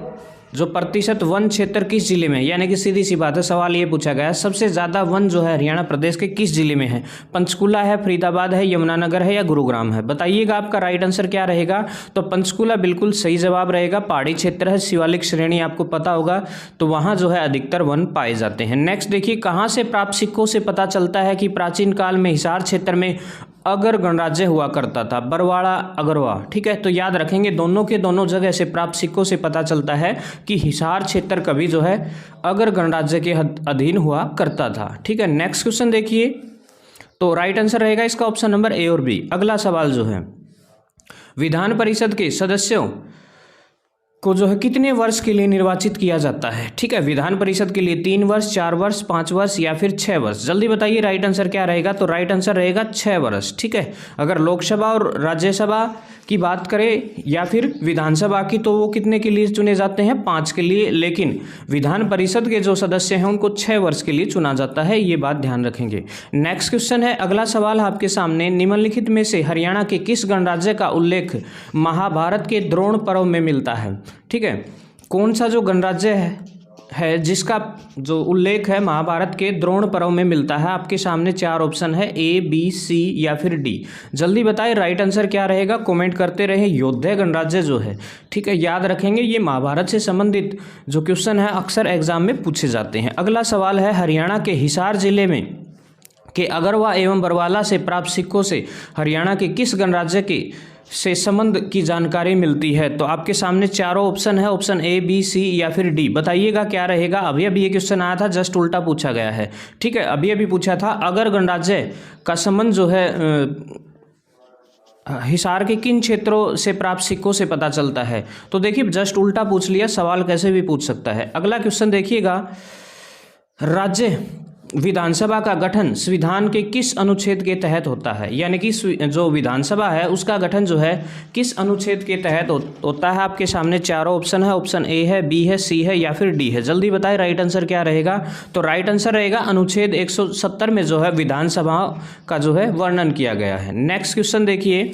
जो प्रतिशत वन क्षेत्र किस जिले में? यानी कि सीधी सी बात है, सवाल ये पूछा गया सबसे ज़्यादा वन जो है हरियाणा प्रदेश के किस जिले में है? पंचकुला है, फरीदाबाद है, यमुनानगर है या गुरुग्राम है? बताइएगा आपका राइट आंसर क्या रहेगा। तो पंचकुला बिल्कुल सही जवाब रहेगा। पहाड़ी क्षेत्र है, शिवालिक श्रेणी आपको पता होगा, तो वहाँ जो है अधिकतर वन पाए जाते हैं। नेक्स्ट देखिए, कहाँ से प्राप्त सिक्कों से पता चलता है कि प्राचीन काल में हिसार क्षेत्र में अगर गणराज्य हुआ करता था? बरवाड़ा, अगरवा। ठीक है, तो याद रखेंगे दोनों के दोनों जगह से प्राप्त सिक्कों से पता चलता है कि हिसार क्षेत्र कभी जो है अगर गणराज्य के अधीन हुआ करता था। ठीक है, नेक्स्ट क्वेश्चन देखिए, तो राइट आंसर रहेगा इसका ऑप्शन नंबर ए और बी। अगला सवाल जो है, विधान परिषद के सदस्यों को जो है कितने वर्ष के लिए निर्वाचित किया जाता है? ठीक है, विधान परिषद के लिए 3 वर्ष, 4 वर्ष, 5 वर्ष या फिर 6 वर्ष? जल्दी बताइए राइट आंसर क्या रहेगा। तो राइट आंसर रहेगा 6 वर्ष। ठीक है, अगर लोकसभा और राज्यसभा की बात करें या फिर विधानसभा की तो वो कितने के लिए चुने जाते हैं? 5 के लिए, लेकिन विधान परिषद के जो सदस्य हैं उनको 6 वर्ष के लिए चुना जाता है, ये बात ध्यान रखेंगे। नेक्स्ट क्वेश्चन है, अगला सवाल आपके सामने, निम्नलिखित में से हरियाणा के किस गणराज्य का उल्लेख महाभारत के द्रोण पर्व में मिलता है? ठीक है, कौन सा जो गणराज्य है जिसका जो उल्लेख है महाभारत के द्रोण पर्व में मिलता है? आपके सामने 4 ऑप्शन है, ए, बी, सी या फिर डी। जल्दी बताइए राइट आंसर क्या रहेगा, कमेंट करते रहे। योद्धा गणराज्य जो है, ठीक है, याद रखेंगे ये महाभारत से संबंधित जो क्वेश्चन है अक्सर एग्जाम में पूछे जाते हैं। अगला सवाल है, हरियाणा के हिसार जिले में के अगरवा एवं बरवाला से प्राप्त सिक्कों से हरियाणा के किस गणराज्य के से संबंध की जानकारी मिलती है? तो आपके सामने चारों ऑप्शन है, ऑप्शन ए, बी, सी या फिर डी। बताइएगा क्या रहेगा। अभी अभी ये क्वेश्चन आया था, जस्ट उल्टा पूछा गया है, ठीक है। अभी अभी पूछा था अगर गणराज्य का संबंध जो है हिसार के किन क्षेत्रों से प्राप्त सिक्कों से पता चलता है। तो देखिए जस्ट उल्टा पूछ लिया, सवाल कैसे भी पूछ सकता है। अगला क्वेश्चन देखिएगा, राज्य विधानसभा का गठन संविधान के किस अनुच्छेद के तहत होता है? यानी कि जो विधानसभा है उसका गठन जो है किस अनुच्छेद के तहत होता है? आपके सामने चारों ऑप्शन है, ऑप्शन ए है, बी है, सी है या फिर डी है। जल्दी बताएं राइट आंसर क्या रहेगा। तो राइट आंसर रहेगा अनुच्छेद 170 में जो है विधानसभा का जो है वर्णन किया गया है। नेक्स्ट क्वेश्चन देखिए,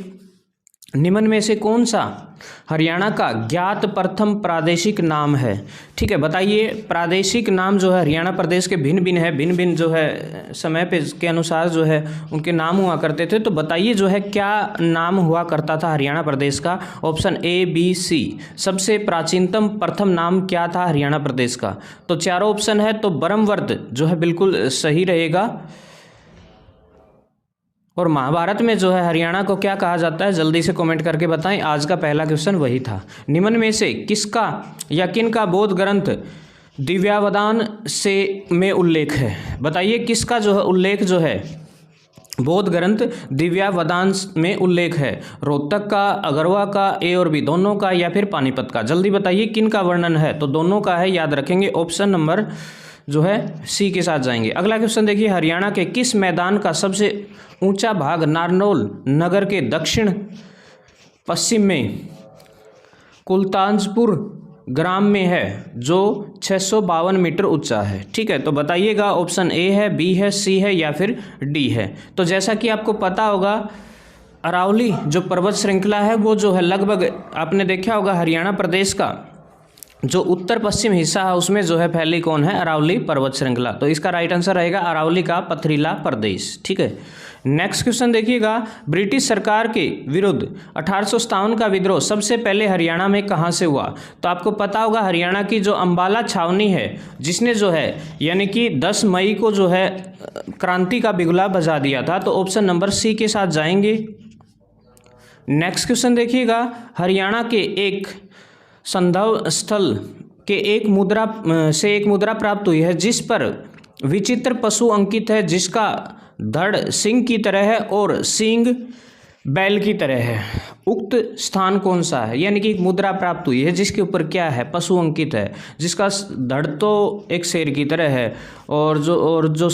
निम्न में से कौन सा हरियाणा का ज्ञात प्रथम प्रादेशिक नाम है? ठीक है, बताइए। प्रादेशिक नाम जो है हरियाणा प्रदेश के भिन्न भिन्न है, भिन्न भिन्न जो है समय पे के अनुसार जो है उनके नाम हुआ करते थे। तो बताइए जो है क्या नाम हुआ करता था हरियाणा प्रदेश का? ऑप्शन ए, बी, सी। सबसे प्राचीनतम प्रथम नाम क्या था हरियाणा प्रदेश का? तो चारों ऑप्शन है, तो ब्रह्मवर्त जो है बिल्कुल सही रहेगा। और महाभारत में जो है हरियाणा को क्या कहा जाता है? जल्दी से कमेंट करके बताएं। आज का पहला क्वेश्चन वही था। निम्न में से किसका या किन का बौद्ध ग्रंथ दिव्यावदान से में उल्लेख है? बताइए किसका जो है उल्लेख जो है बौद्ध ग्रंथ दिव्यावदान में उल्लेख है? रोहतक का, अगरवा का, ए और बी दोनों का या फिर पानीपत का? जल्दी बताइए किन का वर्णन है। तो दोनों का है, याद रखेंगे। ऑप्शन नंबर जो है सी के साथ जाएंगे। अगला क्वेश्चन देखिए, हरियाणा के किस मैदान का सबसे ऊंचा भाग नारनौल नगर के दक्षिण पश्चिम में कुलतानपुर ग्राम में है जो 652 मीटर ऊंचा है? ठीक है, तो बताइएगा ऑप्शन ए है, बी है, सी है या फिर डी है। तो जैसा कि आपको पता होगा अरावली जो पर्वत श्रृंखला है वो जो है लगभग आपने देखा होगा हरियाणा प्रदेश का जो उत्तर पश्चिम हिस्सा है उसमें जो है फैली कौन है? अरावली पर्वत श्रृंखला। तो इसका राइट आंसर रहेगा अरावली का पथरीला प्रदेश। ठीक है, नेक्स्ट क्वेश्चन देखिएगा, ब्रिटिश सरकार के विरुद्ध 1857 का विद्रोह सबसे पहले हरियाणा में कहां से हुआ? तो आपको पता होगा हरियाणा की जो अंबाला छावनी है जिसने जो है यानी कि 10 मई को जो है क्रांति का बिगुला बजा दिया था। तो ऑप्शन नंबर सी के साथ जाएंगे। नेक्स्ट क्वेश्चन देखिएगा, हरियाणा के एक संदर्भ स्थल के एक मुद्रा प्राप्त हुई है जिस पर विचित्र पशु अंकित है जिसका धड़ सिंह की तरह है और सींग बैल की तरह है। उक्त स्थान कौन सा है? यानी कि एक मुद्रा प्राप्त हुई है जिसके ऊपर क्या है? पशु अंकित है, जिसका धड़ तो एक शेर की तरह है और जो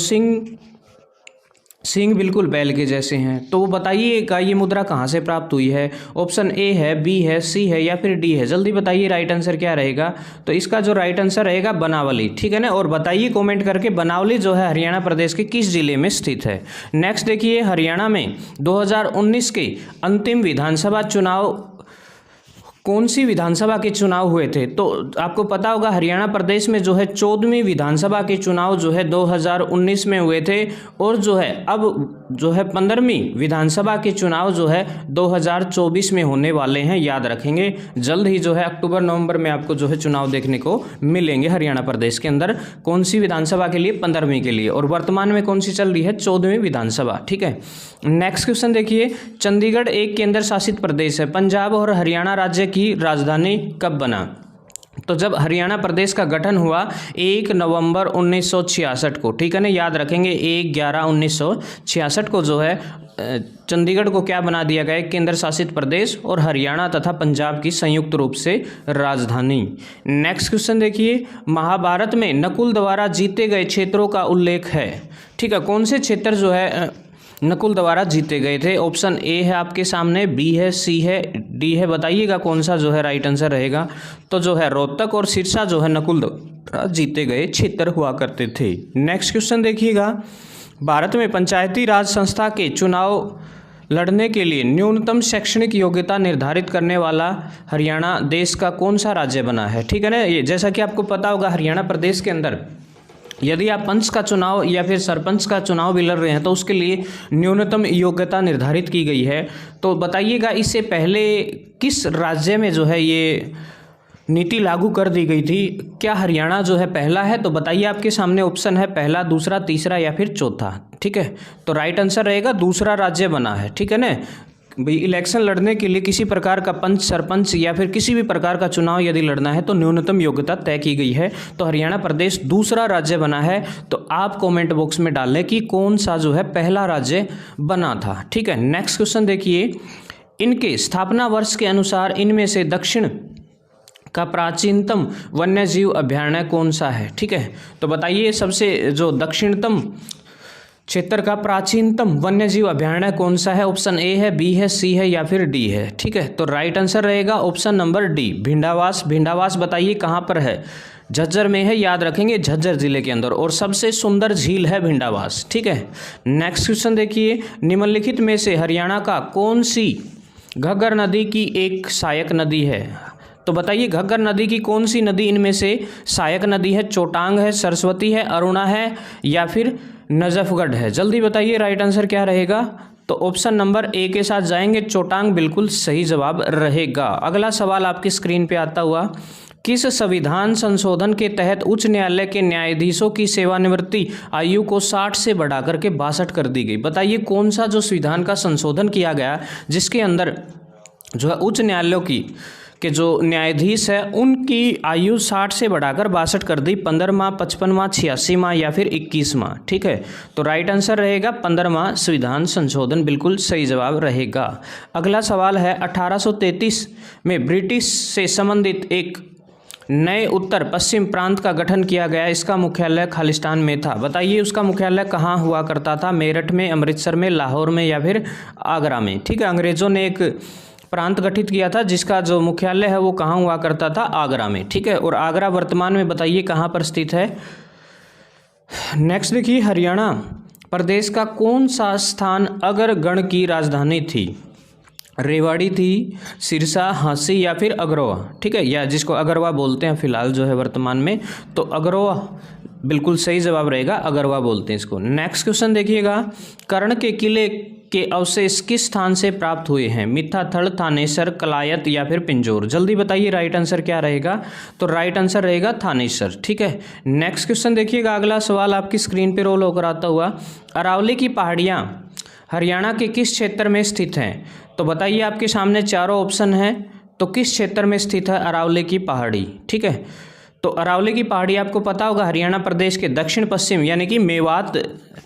सिंह बिल्कुल बैल के जैसे हैं। तो वो बताइएगा ये मुद्रा कहाँ से प्राप्त हुई है? ऑप्शन ए है, बी है, सी है या फिर डी है। जल्दी बताइए राइट आंसर क्या रहेगा। तो इसका जो राइट आंसर रहेगा बनावली। ठीक है ना, और बताइए कमेंट करके बनावली जो है हरियाणा प्रदेश के किस जिले में स्थित है। नेक्स्ट देखिए, हरियाणा में 2019 के अंतिम विधानसभा चुनाव कौन सी विधानसभा के चुनाव हुए थे? तो आपको पता होगा हरियाणा प्रदेश में जो है 14वीं विधानसभा के चुनाव जो है 2019 में हुए थे और जो है अब जो है 15वीं विधानसभा के चुनाव जो है 2024 में होने वाले हैं। याद रखेंगे जल्द ही जो है अक्टूबर नवंबर में आपको जो है चुनाव देखने को मिलेंगे हरियाणा प्रदेश के अंदर। कौन सी विधानसभा के लिए? 15वीं के लिए। और वर्तमान में कौन सी चल रही है? 14वीं विधानसभा। ठीक है, नेक्स्ट क्वेश्चन देखिए, चंडीगढ़ एक केंद्र शासित प्रदेश है, पंजाब और हरियाणा राज्य की राजधानी कब बना? तो जब हरियाणा प्रदेश का गठन हुआ 1 नवंबर 1966 को। ठीक है ना, याद रखेंगे 1/11/1966 को जो है चंडीगढ़ को क्या बना दिया गया? केंद्र शासित प्रदेश और हरियाणा तथा पंजाब की संयुक्त रूप से राजधानी। नेक्स्ट क्वेश्चन देखिए, महाभारत में नकुल द्वारा जीते गए क्षेत्रों का उल्लेख है। ठीक है, कौन से क्षेत्र जो है नकुल द्वारा जीते गए थे? ऑप्शन ए है आपके सामने, बी है, सी है, डी है। बताइएगा कौन सा जो है राइट आंसर रहेगा। तो जो है रोहतक और सिरसा जो है नकुल द्वारा जीते गए क्षेत्र हुआ करते थे। नेक्स्ट क्वेश्चन देखिएगा, भारत में पंचायती राज संस्था के चुनाव लड़ने के लिए न्यूनतम शैक्षणिक योग्यता निर्धारित करने वाला हरियाणा देश का कौन सा राज्य बना है। ठीक है ना, ये जैसा कि आपको पता होगा हरियाणा प्रदेश के अंदर यदि आप पंच का चुनाव या फिर सरपंच का चुनाव भी लड़ रहे हैं तो उसके लिए न्यूनतम योग्यता निर्धारित की गई है। तो बताइएगा इससे पहले किस राज्य में जो है ये नीति लागू कर दी गई थी। क्या हरियाणा जो है पहला है? तो बताइए, आपके सामने ऑप्शन है पहला, दूसरा, तीसरा या फिर चौथा। ठीक है, तो राइट आंसर रहेगा दूसरा राज्य बना है। ठीक है ना भाई, इलेक्शन लड़ने के लिए किसी प्रकार का पंच, सरपंच या फिर किसी भी प्रकार का चुनाव यदि लड़ना है तो न्यूनतम योग्यता तय की गई है। तो हरियाणा प्रदेश दूसरा राज्य बना है। तो आप कमेंट बॉक्स में डाल लें कि कौन सा जो है पहला राज्य बना था। ठीक है, नेक्स्ट क्वेश्चन देखिए, इनके स्थापना वर्ष के अनुसार इनमें से दक्षिण का प्राचीनतम वन्यजीव अभयारण्य कौन सा है। ठीक है, तो बताइए सबसे जो दक्षिणतम क्षेत्र का प्राचीनतम वन्यजीव अभयारण्य कौन सा है। ऑप्शन ए है, बी है, सी है या फिर डी है। ठीक है, तो राइट आंसर रहेगा option number D, Bhindawas. Bhindawas बताइए कहाँ पर है? झज्जर में है, याद रखेंगे झज्जर जिले के अंदर, और सबसे सुंदर झील है भिंडावास। ठीक है, नेक्स्ट क्वेश्चन देखिए, निम्नलिखित में से हरियाणा का कौन सी घग्गर नदी की एक सहायक नदी है। तो बताइए घग्गर नदी की कौन सी नदी इनमें से सहायक नदी है। चोटांग है, सरस्वती है, अरुणा है या फिर नजफगढ़ है। जल्दी बताइए राइट आंसर क्या रहेगा। तो ऑप्शन नंबर ए के साथ जाएंगे, चोटांग बिल्कुल सही जवाब रहेगा। अगला सवाल आपकी स्क्रीन पे आता हुआ, किस संविधान संशोधन के तहत उच्च न्यायालय के न्यायाधीशों की सेवानिवृत्ति आयु को 60 से बढ़ाकर के 62 कर दी गई। बताइए कौन सा जो संविधान का संशोधन किया गया जिसके अंदर जो है उच्च न्यायालयों की के जो न्यायाधीश है उनकी आयु 60 से बढ़ाकर 62 कर दी। 15वां, 55वां, 86वां या फिर 21वां। ठीक है, तो राइट आंसर रहेगा 15वां संविधान संशोधन, बिल्कुल सही जवाब रहेगा। अगला सवाल है, 1833 में ब्रिटिश से संबंधित एक नए उत्तर पश्चिम प्रांत का गठन किया गया। इसका मुख्यालय खालिस्तान में था। बताइए उसका मुख्यालय कहाँ हुआ करता था। मेरठ में, अमृतसर में, लाहौर में या फिर आगरा में। ठीक है, अंग्रेजों ने एक प्रांत गठित किया था जिसका जो मुख्यालय है वो कहाँ हुआ करता था, आगरा में। ठीक है, और आगरा वर्तमान में बताइए कहाँ पर स्थित है। नेक्स्ट देखिए, हरियाणा प्रदेश का कौन सा स्थान अगर गण की राजधानी थी। रेवाड़ी थी, सिरसा, हांसी या फिर अगरवा। ठीक है, या जिसको अगरवा बोलते हैं फिलहाल जो है वर्तमान में, तो अगरवा बिल्कुल सही जवाब रहेगा, अगरवा बोलते हैं इसको। नेक्स्ट क्वेश्चन देखिएगा, कर्ण के किले के अवशेष किस स्थान से प्राप्त हुए हैं। मिथ्याथल, थानेसर, कलायत या फिर पिंजौर। जल्दी बताइए राइट आंसर क्या रहेगा। तो राइट आंसर रहेगा थानेसर। ठीक है, नेक्स्ट क्वेश्चन देखिएगा, अगला सवाल आपकी स्क्रीन पे रोल होकर आता हुआ, अरावली की पहाड़ियाँ हरियाणा के किस क्षेत्र में स्थित हैं। तो बताइए आपके सामने चारों ऑप्शन हैं, तो किस क्षेत्र में स्थित है अरावली की पहाड़ी। ठीक है, तो अरावली की पहाड़ी आपको पता होगा हरियाणा प्रदेश के दक्षिण पश्चिम यानी कि मेवात,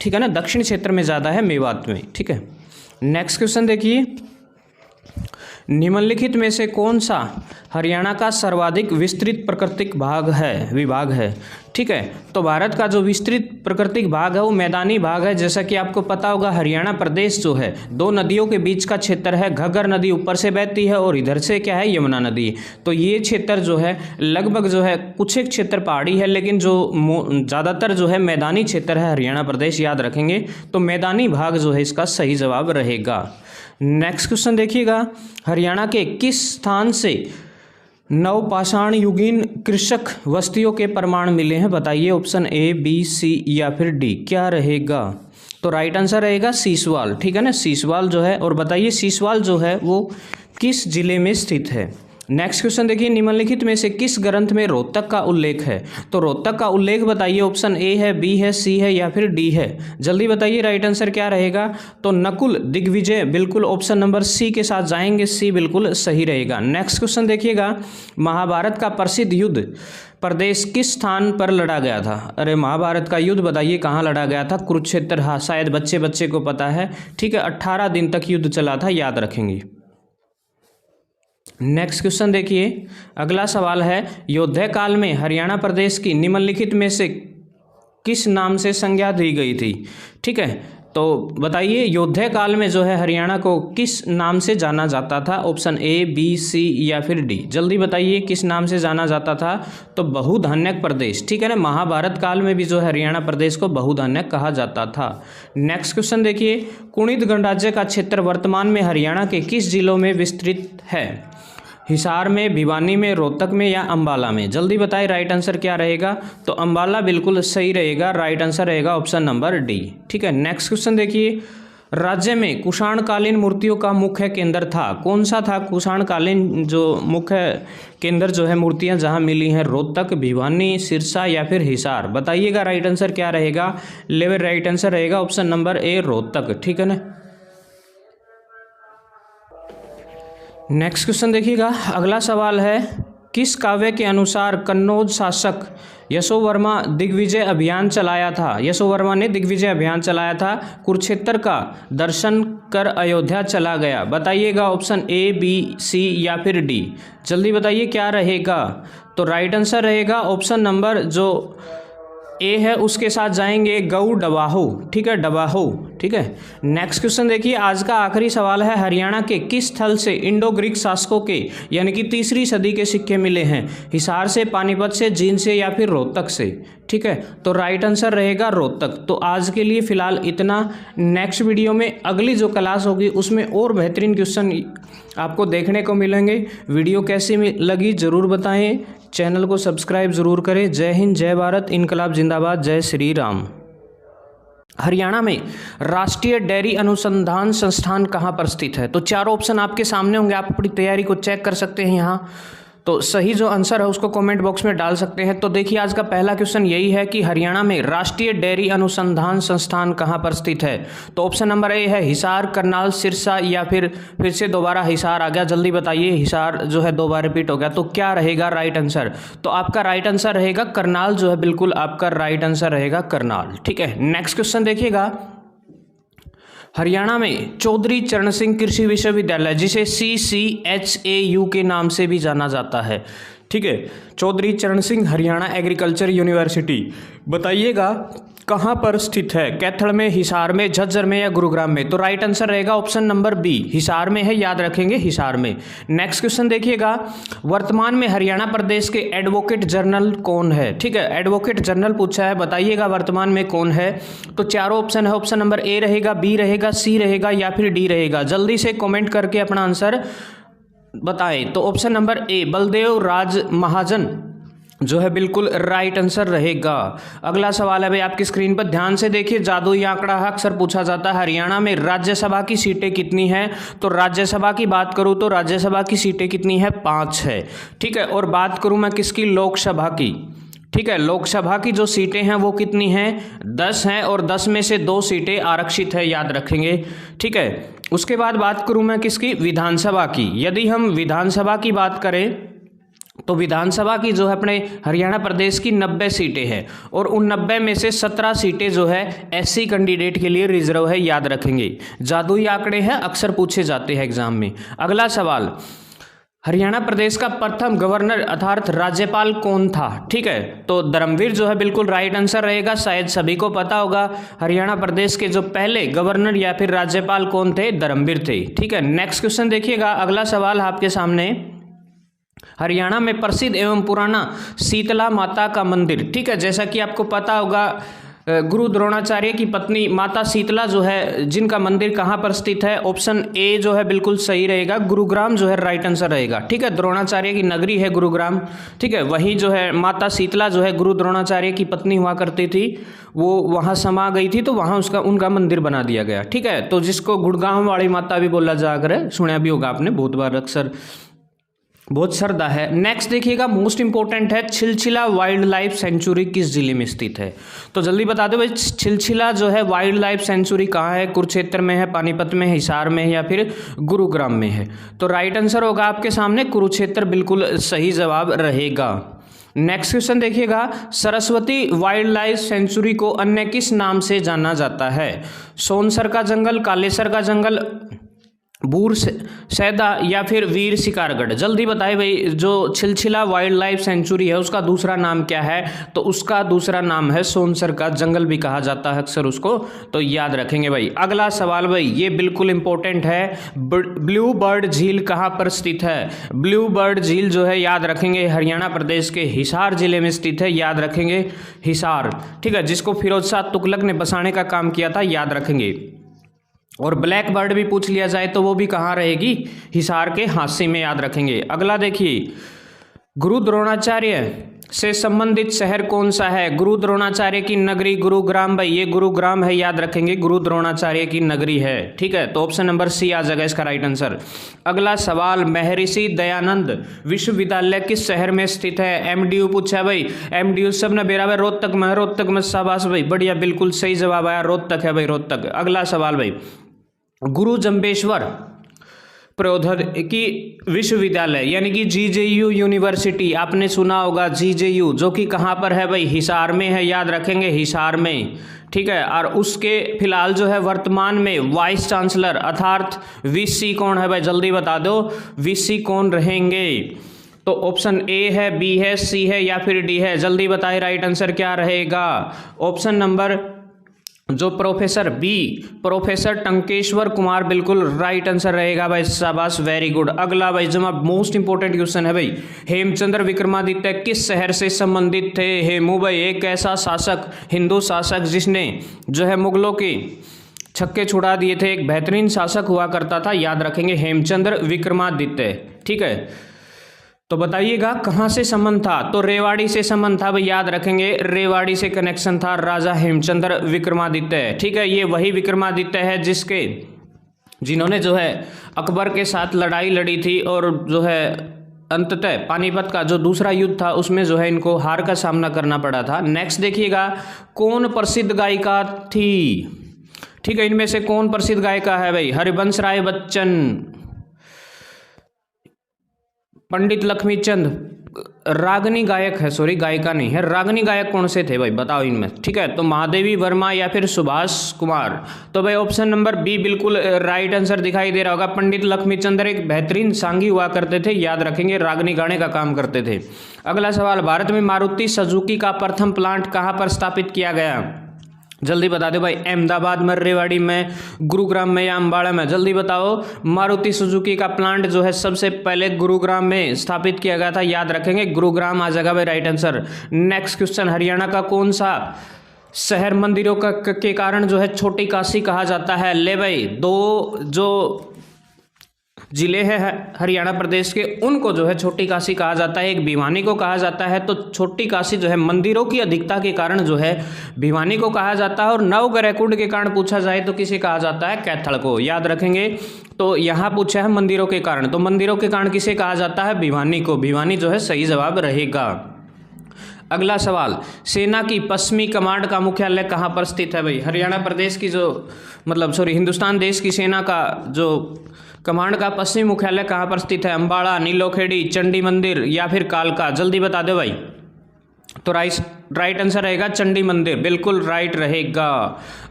ठीक है ना, दक्षिण क्षेत्र में ज़्यादा है, मेवात में। ठीक है, नेक्स्ट क्वेश्चन देखिए, निम्नलिखित में से कौन सा हरियाणा का सर्वाधिक विस्तृत प्राकृतिक विभाग है। ठीक है, तो भारत का जो विस्तृत प्राकृतिक भाग है वो मैदानी भाग है। जैसा कि आपको पता होगा हरियाणा प्रदेश जो है दो नदियों के बीच का क्षेत्र है। घग्गर नदी ऊपर से बहती है और इधर से क्या है, यमुना नदी। तो ये क्षेत्र जो है लगभग जो है कुछ एक क्षेत्र पहाड़ी है, लेकिन जो ज़्यादातर जो है मैदानी क्षेत्र है हरियाणा प्रदेश, याद रखेंगे। तो मैदानी भाग जो है इसका सही जवाब रहेगा। नेक्स्ट क्वेश्चन देखिएगा, हरियाणा के किस स्थान से नवपाषाण युगीन कृषक बस्तियों के प्रमाण मिले हैं। बताइए ऑप्शन ए, बी, सी या फिर डी क्या रहेगा। तो राइट आंसर रहेगा सीसवाल। ठीक है ना, सीसवाल जो है, और बताइए सीसवाल जो है वो किस जिले में स्थित है। नेक्स्ट क्वेश्चन देखिए, निम्नलिखित में से किस ग्रंथ में रोहतक का उल्लेख है। तो रोहतक का उल्लेख बताइए, ऑप्शन ए है, बी है, सी है या फिर डी है। जल्दी बताइए राइट आंसर क्या रहेगा। तो नकुल दिग्विजय, बिल्कुल ऑप्शन नंबर सी के साथ जाएंगे, सी बिल्कुल सही रहेगा। नेक्स्ट क्वेश्चन देखिएगा, महाभारत का प्रसिद्ध युद्ध प्रदेश किस स्थान पर लड़ा गया था। अरे महाभारत का युद्ध बताइए कहाँ लड़ा गया था। कुरुक्षेत्र। हाँ, शायद बच्चे को पता है। ठीक है, 18 दिन तक युद्ध चला था, याद रखेंगे। नेक्स्ट क्वेश्चन देखिए, अगला सवाल है, योद्धा काल में हरियाणा प्रदेश की निम्नलिखित में से किस नाम से संज्ञा दी गई थी। ठीक है, तो बताइए योद्धा काल में जो है हरियाणा को किस नाम से जाना जाता था? ऑप्शन ए, बी, सी या फिर डी। जल्दी बताइए किस नाम से जाना जाता था? तो बहुधान्यक प्रदेश, ठीक है ना। महाभारत काल में भी जो है हरियाणा प्रदेश को बहुधान्यक कहा जाता था। नेक्स्ट क्वेश्चन देखिए, कुणित गणराज्य का क्षेत्र वर्तमान में हरियाणा के किस जिलों में विस्तृत है? हिसार में, भिवानी में, रोहतक में या अंबाला में? जल्दी बताएं राइट आंसर क्या रहेगा? तो अंबाला बिल्कुल सही रहेगा, राइट आंसर रहेगा ऑप्शन नंबर डी, ठीक है। नेक्स्ट क्वेश्चन देखिए, राज्य में कुषाणकालीन मूर्तियों का मुख्य केंद्र था, कौन सा था कुषाणकालीन जो मुख्य केंद्र जो है मूर्तियां जहां मिली हैं? रोहतक, भिवानी, सिरसा या फिर हिसार? बताइएगा राइट आंसर क्या रहेगा? लेवल राइट आंसर रहेगा ऑप्शन नंबर ए, रोहतक, ठीक है ना। नेक्स्ट क्वेश्चन देखिएगा, अगला सवाल है, किस काव्य के अनुसार कन्नौज शासक यशोवर्मा दिग्विजय अभियान चलाया था? यशोवर्मा ने दिग्विजय अभियान चलाया था, कुरुक्षेत्र का दर्शन कर अयोध्या चला गया। बताइएगा ऑप्शन ए, बी, सी या फिर डी। जल्दी बताइए क्या रहेगा? तो राइट आंसर रहेगा ऑप्शन नंबर जो ए है उसके साथ जाएंगे गऊ डबाहो, ठीक है, डबाहो, ठीक है। नेक्स्ट क्वेश्चन देखिए, आज का आखिरी सवाल है, हरियाणा के किस स्थल से इंडो ग्रीक शासकों के यानी कि 3री सदी के सिक्के मिले हैं? हिसार से, पानीपत से, जींद से या फिर रोहतक से? ठीक है, तो राइट आंसर रहेगा रोहतक। तो आज के लिए फिलहाल इतना। नेक्स्ट वीडियो में अगली जो क्लास होगी उसमें और बेहतरीन क्वेश्चन आपको देखने को मिलेंगे। वीडियो कैसी लगी ज़रूर बताएं, चैनल को सब्सक्राइब ज़रूर करें। जय हिंद, जय भारत, इनकलाब जिंदाबाद, जय श्री राम। हरियाणा में राष्ट्रीय डेयरी अनुसंधान संस्थान कहाँ पर स्थित है? तो चारों ऑप्शन आपके सामने होंगे, आप अपनी तैयारी को चेक कर सकते हैं यहाँ। तो सही जो आंसर है उसको कमेंट बॉक्स में डाल सकते हैं। तो देखिए आज का पहला क्वेश्चन यही है कि हरियाणा में राष्ट्रीय डेयरी अनुसंधान संस्थान कहाँ पर स्थित है? तो ऑप्शन नंबर ए है हिसार, करनाल, सिरसा या फिर से दोबारा हिसार आ गया। जल्दी बताइए, हिसार जो है 2 बार रिपीट हो गया, तो क्या रहेगा राइट आंसर? तो आपका राइट आंसर रहेगा करनाल, जो है बिल्कुल आपका राइट आंसर रहेगा करनाल, ठीक है। नेक्स्ट क्वेश्चन देखिएगा, हरियाणा में चौधरी चरण सिंह कृषि विश्वविद्यालय, जिसे CCHAU के नाम से भी जाना जाता है, ठीक है, चौधरी चरण सिंह हरियाणा एग्रीकल्चर यूनिवर्सिटी, बताइएगा कहाँ पर स्थित है? कैथल में, हिसार में, झज्जर में या गुरुग्राम में? तो राइट आंसर रहेगा ऑप्शन नंबर बी, हिसार में है, याद रखेंगे हिसार में। नेक्स्ट क्वेश्चन देखिएगा, वर्तमान में हरियाणा प्रदेश के एडवोकेट जनरल कौन है? ठीक है, एडवोकेट जनरल पूछा है, बताइएगा वर्तमान में कौन है? तो चारों ऑप्शन है, ऑप्शन नंबर ए रहेगा, बी रहेगा, सी रहेगा या फिर डी रहेगा। जल्दी से कॉमेंट करके अपना आंसर बताएं। तो ऑप्शन नंबर ए बलदेव राज महाजन जो है बिल्कुल राइट आंसर रहेगा। अगला सवाल है भाई आपकी स्क्रीन पर ध्यान से देखिए, जादुई आंकड़ा अक्सर पूछा जाता है, हरियाणा में राज्यसभा की सीटें कितनी हैं? तो राज्यसभा की बात करूं तो राज्यसभा की सीटें कितनी है? 5 है, ठीक है। और बात करूं मैं किसकी? लोकसभा की, ठीक है। लोकसभा की जो सीटें हैं वो कितनी हैं? 10 हैं और 10 में से 2 सीटें आरक्षित है, याद रखेंगे, ठीक है। उसके बाद बात करूं मैं किसकी? विधानसभा की। यदि हम विधानसभा की बात करें तो विधानसभा की जो है अपने हरियाणा प्रदेश की 90 सीटें हैं और उन 90 में से 17 सीटें जो है SC कैंडिडेट के लिए रिजर्व है, याद रखेंगे। जादुई आंकड़े हैं, अक्सर पूछे जाते हैं एग्जाम में। अगला सवाल, हरियाणा प्रदेश का प्रथम गवर्नर अर्थात राज्यपाल कौन था? ठीक है, तो धर्मवीर जो है बिल्कुल राइट आंसर रहेगा, शायद सभी को पता होगा हरियाणा प्रदेश के जो पहले गवर्नर या फिर राज्यपाल कौन थे? धर्मवीर थे, ठीक है। नेक्स्ट क्वेश्चन देखिएगा, अगला सवाल आपके सामने, हरियाणा में प्रसिद्ध एवं पुराना शीतला माता का मंदिर, ठीक है, जैसा कि आपको पता होगा गुरु द्रोणाचार्य की पत्नी माता शीतला जो है जिनका मंदिर कहाँ पर स्थित है? ऑप्शन ए जो है बिल्कुल सही रहेगा, गुरुग्राम जो है राइट आंसर रहेगा, ठीक है। द्रोणाचार्य की नगरी है गुरुग्राम, ठीक है, वहीं जो है माता शीतला जो है गुरु द्रोणाचार्य की पत्नी हुआ करती थी, वो वहाँ समा गई थी तो वहाँ उनका मंदिर बना दिया गया, ठीक है। तो जिसको गुड़गांव वाली माता भी बोला जाकर है, सुना भी होगा आपने बहुत बार, अक्सर बहुत श्रद्धा है। नेक्स्ट देखिएगा, मोस्ट इंपॉर्टेंट है, छिलछिला वाइल्ड लाइफ सेंचुरी किस जिले में स्थित है? तो जल्दी बता दो भाई, छिलछिला जो है वाइल्ड लाइफ सेंचुरी कहाँ है? कुरुक्षेत्र में है, पानीपत में है, हिसार में है या फिर गुरुग्राम में है? तो राइट आंसर होगा आपके सामने कुरुक्षेत्र, बिल्कुल सही जवाब रहेगा। नेक्स्ट क्वेश्चन देखिएगा, सरस्वती वाइल्ड लाइफ सेंचुरी को अन्य किस नाम से जाना जाता है? सोनसर का जंगल, कालेसर का जंगल, बूर सैदा या फिर वीर शिकारगढ़, जल्दी बताए भाई। जो छिलछिला वाइल्ड लाइफ सेंचुरी है उसका दूसरा नाम क्या है? तो उसका दूसरा नाम है सोनसर का जंगल भी कहा जाता है अक्सर उसको, तो याद रखेंगे भाई। अगला सवाल भाई, ये बिल्कुल इंपॉर्टेंट है। ब्लू बर्ड झील कहाँ पर स्थित है? ब्लू बर्ड झील जो है याद रखेंगे हरियाणा प्रदेश के हिसार जिले में स्थित है, याद रखेंगे हिसार, ठीक है, जिसको फिरोज शाह तुगलक ने बसाने का काम किया था, याद रखेंगे। और ब्लैक बर्ड भी पूछ लिया जाए तो वो भी कहाँ रहेगी? हिसार के हांसी में, याद रखेंगे। अगला देखिए, गुरु द्रोणाचार्य से संबंधित शहर कौन सा है? गुरु द्रोणाचार्य की नगरी गुरुग्राम भाई, ये गुरुग्राम है, याद रखेंगे, गुरु द्रोणाचार्य की नगरी है, ठीक है। तो ऑप्शन नंबर सी आ जाएगा इसका राइट आंसर। अगला सवाल, महर्षि दयानंद विश्वविद्यालय किस शहर में स्थित है? एमडीयू पूछा भाई, एमडीयू सब ने बेरा भाई, रोहतक में, रोहतक में, शाबाश भाई, बढ़िया, बिल्कुल सही जवाब आया, रोहतक है भाई, रोहतक। अगला सवाल भाई, गुरु जम्बेश्वर प्रौद्योगिकी विश्वविद्यालय यानी कि जीजेयू यूनिवर्सिटी, आपने सुना होगा जीजेयू, जो कि कहाँ पर है भाई? हिसार में है, याद रखेंगे, हिसार में, ठीक है। और उसके फिलहाल जो है वर्तमान में वाइस चांसलर अर्थात वीसी कौन है भाई? जल्दी बता दो, वीसी कौन रहेंगे? तो ऑप्शन ए है, बी है, सी है या फिर डी है? जल्दी बताए राइट आंसर क्या रहेगा? ऑप्शन नंबर जो professor B, professor Tankeshwar Kumar, बिल्कुल राइट आंसर रहेगा भाई, शाबाश, वेरी गुड। अगला भाई जनाब मोस्ट इंपोर्टेंट क्वेश्चन है भाई, हेमचंद्र विक्रमादित्य किस शहर से संबंधित थे? हेमू भाई एक ऐसा शासक, हिंदू शासक जिसने जो है मुगलों के छक्के छुड़ा दिए थे, एक बेहतरीन शासक हुआ करता था, याद रखेंगे, हेमचंद्र विक्रमादित्य, ठीक है। तो बताइएगा कहाँ से संबंध था? तो रेवाड़ी से संबंध था भाई, याद रखेंगे, रेवाड़ी से कनेक्शन था राजा हेमचंद्र विक्रमादित्य, ठीक है। ये वही विक्रमादित्य है जिन्होंने जो है अकबर के साथ लड़ाई लड़ी थी और जो है अंततः पानीपत का जो दूसरा युद्ध था उसमें जो है इनको हार का सामना करना पड़ा था। नेक्स्ट देखिएगा, कौन प्रसिद्ध गायिका थी? ठीक है, इनमें से कौन प्रसिद्ध गायिका है भाई? हरिवंश राय बच्चन, पंडित लक्ष्मीचंद, रागनी गायक है, सॉरी गायिका नहीं है, रागनी गायक कौन से थे भाई? बताओ इनमें, ठीक है। तो महादेवी वर्मा या फिर सुभाष कुमार। तो भाई ऑप्शन नंबर बी बिल्कुल राइट आंसर दिखाई दे रहा होगा। पंडित लक्ष्मीचंद एक बेहतरीन सांगी हुआ करते थे, याद रखेंगे, रागनी गाने का काम करते थे। अगला सवाल, भारत में मारुति सुजुकी का प्रथम प्लांट कहाँ पर स्थापित किया गया? जल्दी बता दो भाई, अहमदाबाद में, रेवाड़ी में, गुरुग्राम में या अम्बाड़ा में? जल्दी बताओ। मारुति सुजुकी का प्लांट जो है सबसे पहले गुरुग्राम में स्थापित किया गया था, याद रखेंगे, गुरुग्राम आ जाएगा भाई right answer. Next question, Haryana का कौन सा शहर मंदिरों के कारण जो है छोटी काशी कहा जाता है? ले भाई, दो जो जिले हैं हरियाणा प्रदेश के उनको जो है छोटी काशी कहा जाता है, एक भिवानी को कहा जाता है। तो छोटी काशी जो है मंदिरों की अधिकता के कारण जो है भिवानी को कहा जाता है, और नवग्रह कुंड के कारण पूछा जाए तो किसे कहा जाता है? कैथल को, याद रखेंगे। तो यहाँ पूछा है मंदिरों के कारण, तो मंदिरों के कारण किसे कहा जाता है? भिवानी को, भिवानी जो है सही जवाब रहेगा। अगला सवाल, सेना की पश्चिमी कमांड का मुख्यालय कहाँ पर स्थित है भाई? हरियाणा प्रदेश की जो हिंदुस्तान देश की सेना का जो कमांड का पश्चिमी मुख्यालय कहाँ पर स्थित है? अम्बाड़ा, नीलोखेड़ी, चंडी मंदिर या फिर कालका? जल्दी बता दो भाई। तो राइट आंसर रहेगा चंडी मंदिर, बिल्कुल राइट रहेगा।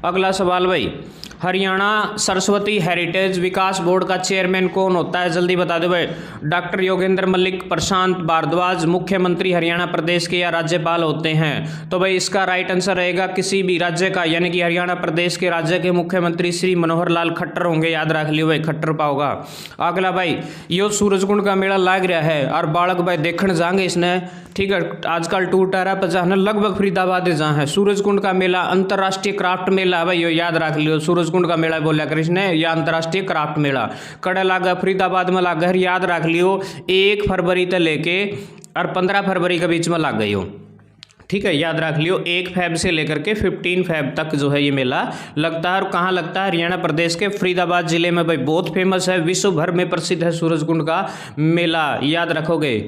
अगला सवाल भाई, हरियाणा सरस्वती हेरिटेज विकास बोर्ड का चेयरमैन कौन होता है? जल्दी बता दो भाई। डॉक्टर योगेंद्र मलिक, प्रशांत भारद्वाज, मुख्यमंत्री हरियाणा प्रदेश के या राज्यपाल होते हैं? तो भाई इसका राइट आंसर रहेगा किसी भी राज्य का, यानी कि हरियाणा प्रदेश के राज्य के मुख्यमंत्री श्री मनोहर लाल खट्टर होंगे, याद रख लियो भाई, खट्टर पाओगा। अगला भाई, यो सूरजकुंड का मेला लाग रहा है और बालक भाई देखने जाएंगे इसने, ठीक है, आजकल टूर टारा पर जाना लगभग फरीदाबाद जहाँ है सूरजकुंड का मेला, अंतर्राष्ट्रीय क्राफ्ट मेला भाई, यो याद रख लियो, सूरजकुंड का मेला बोला कृष्ण ने, या अंतर्राष्ट्रीय क्राफ्ट मेला कड़ा लागा फरीदाबाद में लागा, याद रख लियो, 1 फरवरी तक लेके और 15 फरवरी के बीच में लाग गई हो, ठीक है, याद रख लियो। 1 फेब से लेकर के 15 फेब तक जो है ये मेला लगता है। और कहाँ लगता है? हरियाणा प्रदेश के फरीदाबाद जिले में भाई, बहुत फेमस है, विश्व भर में प्रसिद्ध है सूरजकुंड का मेला, याद रखोगे,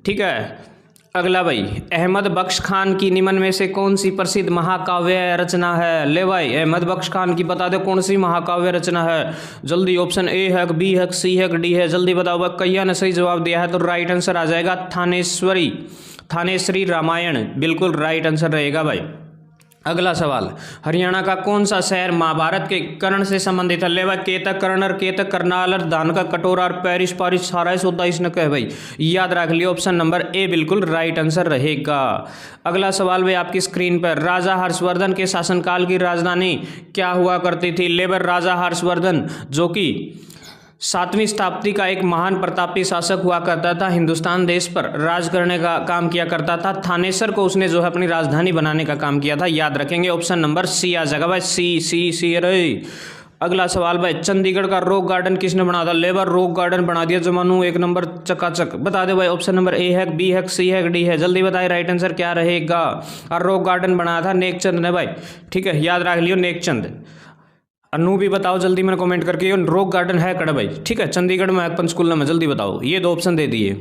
ठीक है। अगला भाई, अहमद बख्श खान की निम्न में से कौन सी प्रसिद्ध महाकाव्य रचना है? ले भाई, अहमद बख्श खान की बता दो कौन सी महाकाव्य रचना है? जल्दी, ऑप्शन ए है, बी है, सी है, डी है? जल्दी बताओ भाई। कैया ने सही जवाब दिया है, तो राइट आंसर आ जाएगा थानेश्वरी रामायण, बिल्कुल राइट आंसर रहेगा भाई। अगला सवाल, हरियाणा का कौन सा शहर महाभारत के कर्ण से संबंधित है? ले भाई, केतक, कर्नर, केतक, करनाल, दानका, कटोरा और पैरिस, पारिस, सारा होता इसने कहे भाई, याद रख लियो, ऑप्शन नंबर ए बिल्कुल राइट आंसर रहेगा। अगला सवाल भाई आपकी स्क्रीन पर, राजा हर्षवर्धन के शासनकाल की राजधानी क्या हुआ करती थी? लेबर, राजा हर्षवर्धन जो कि 7वीं शताब्दी का एक महान प्रतापी शासक हुआ करता था, हिंदुस्तान देश पर राज करने का काम किया करता था, थानेसर को उसने जो है अपनी राजधानी बनाने का काम किया था, याद रखेंगे, ऑप्शन नंबर सी आ जाएगा भाई, सी अरे। अगला सवाल भाई, चंडीगढ़ का रॉक गार्डन किसने बनाया था? लेबर, रॉक गार्डन बना दिया जमानू, एक नंबर चकाचक, बता दे भाई, ऑप्शन नंबर ए है, बी है, सी है, डी है, जल्दी बताए राइट आंसर क्या रहेगा। और रॉक गार्डन बनाया था नेकचंद ने भाई, ठीक है, याद रख लियो नेकचंद। अनु भी बताओ जल्दी, मैंने कमेंट करके, रॉक गार्डन है कड़ा भाई, ठीक है, चंडीगढ़ में, पंचकुला में, जल्दी बताओ, ये 2 ऑप्शन दे दिए।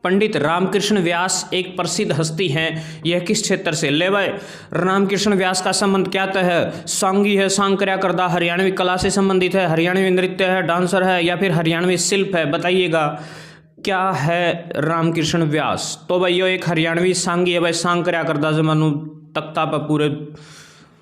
पंडित रामकृष्ण व्यास एक प्रसिद्ध हस्ती हैं, यह किस क्षेत्र से? ले भाई, रामकृष्ण व्यास का संबंध क्या तय है? सांगी है, सांग क्रिया करदा, हरियाणवी कला से संबंधित है, हरियाणवी नृत्य है, डांसर है, या फिर हरियाणवी शिल्प है, बताइएगा क्या है रामकृष्ण व्यास? तो भाई ये एक हरियाणवी सांगी है भाई, सांग क्रिया करदा जमानू तख्ता पर पूरे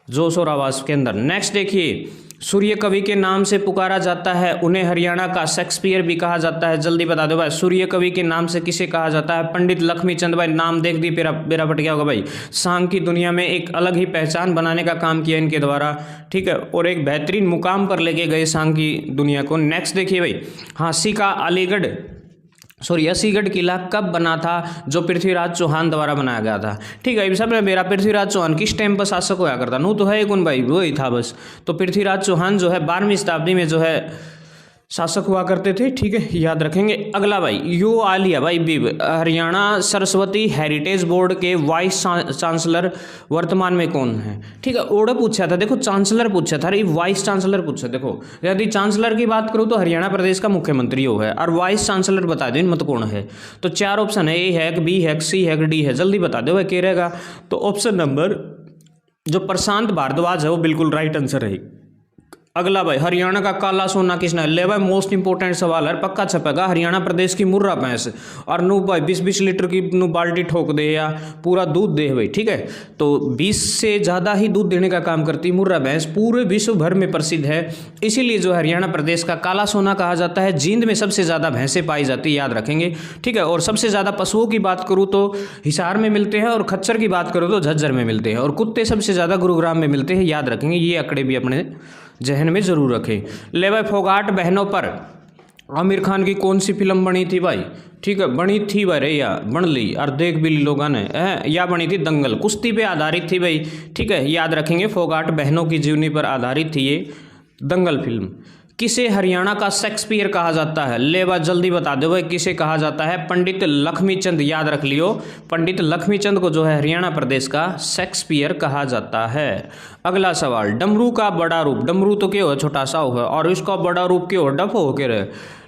जोश और आवाज के अंदर। नेक्स्ट देखिए, सूर्य कवि के नाम से पुकारा जाता है, उन्हें हरियाणा का शेक्सपियर भी कहा जाता है, जल्दी बता दो भाई, सूर्य कवि के नाम से किसे कहा जाता है? पंडित लक्ष्मीचंद भाई, नाम देख दी बेरा पट गया होगा भाई, सांग की दुनिया में एक अलग ही पहचान बनाने का काम किया इनके द्वारा, ठीक है, और एक बेहतरीन मुकाम पर लेके गए सांग की दुनिया को। नेक्स्ट देखिए भाई, असीगढ़ किला कब बना था, जो पृथ्वीराज चौहान द्वारा बनाया गया था? ठीक है, सब मेरा पृथ्वीराज चौहान किस टाइम पर शासक होया करता? नू तो है कौन भाई, वही था बस। तो पृथ्वीराज चौहान जो है 12वीं शताब्दी में जो है शासक हुआ करते थे, ठीक है, याद रखेंगे। अगला भाई, यो आलिया भाई बिब, हरियाणा सरस्वती हेरिटेज बोर्ड के वाइस चांसलर वर्तमान में कौन है? ठीक है, ओड़ा पूछा था, देखो चांसलर पूछा था, अरे वाइस चांसलर पूछा। देखो यदि चांसलर की बात करूँ तो हरियाणा प्रदेश का मुख्यमंत्री वो है, और वाइस चांसलर बता दो मत कौन है। तो 4 ऑप्शन है, ए है, बी है, सी है, डी है, जल्दी बता दो भाई क्या रहेगा। तो ऑप्शन नंबर जो प्रशांत भारद्वाज है वो बिल्कुल राइट आंसर रहेगी। अगला भाई, हरियाणा का काला सोना किसने? ले भाई, मोस्ट इंपोर्टेंट सवाल है, पक्का छपेगा। हरियाणा प्रदेश की मुर्रा भैंस, और नू भाई 20-20 लीटर की नू बाल्टी ठोक दे या पूरा दूध दे भाई, ठीक है, तो 20 से ज़्यादा ही दूध देने का काम करती मुर्रा भैंस, पूरे विश्व भर में प्रसिद्ध है, इसीलिए जो हरियाणा प्रदेश का काला सोना कहा जाता है। जींद में सबसे ज़्यादा भैंसें पाई जाती है, याद रखेंगे, ठीक है, और सबसे ज़्यादा पशुओं की बात करूँ तो हिसार में मिलते हैं, और खच्चर की बात करूँ तो झज्जर में मिलते हैं, और कुत्ते सबसे ज़्यादा गुरुग्राम में मिलते हैं, याद रखेंगे, ये आंकड़े भी अपने जहन में जरूर रखें। ले भाई, फोगाट बहनों पर आमिर खान की कौन सी फिल्म बनी थी भाई? ठीक है, बनी थी भाई, या बन ली और देख भी ली लोगों ने, या बनी थी दंगल, कुश्ती पे आधारित थी भाई, ठीक है, याद रखेंगे, फोगाट बहनों की जीवनी पर आधारित थी ये दंगल फिल्म। किसे हरियाणा का शेक्सपियर कहा जाता है? ले बात जल्दी बता दो भाई, किसे कहा जाता है? पंडित लक्ष्मीचंद, याद रख लियो, पंडित लक्ष्मीचंद को जो है हरियाणा प्रदेश का शेक्सपियर कहा जाता है। अगला सवाल, डमरू का बड़ा रूप, डमरू तो क्या हो, छोटा सा हो, और इसका बड़ा रूप क्या हो, डफ हो के रहे।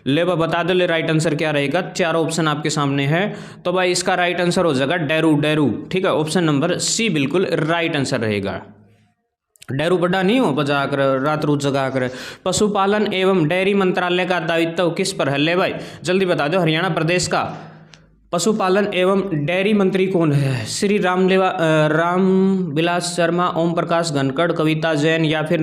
ले बता दो, ले राइट आंसर क्या रहेगा? 4 ऑप्शन आपके सामने है, तो भाई इसका राइट आंसर हो जाएगा डेरू, ठीक है, ऑप्शन नंबर सी बिल्कुल राइट आंसर रहेगा। डेरू बड़ा नहीं हो बजा कर रात रूत जगा कर। पशुपालन एवं डेयरी मंत्रालय का दायित्व किस पर है? ले भाई जल्दी बता दो, हरियाणा प्रदेश का पशुपालन एवं डेयरी मंत्री कौन है? श्री राम विलास शर्मा, ओम प्रकाश धनखड़, कविता जैन, या फिर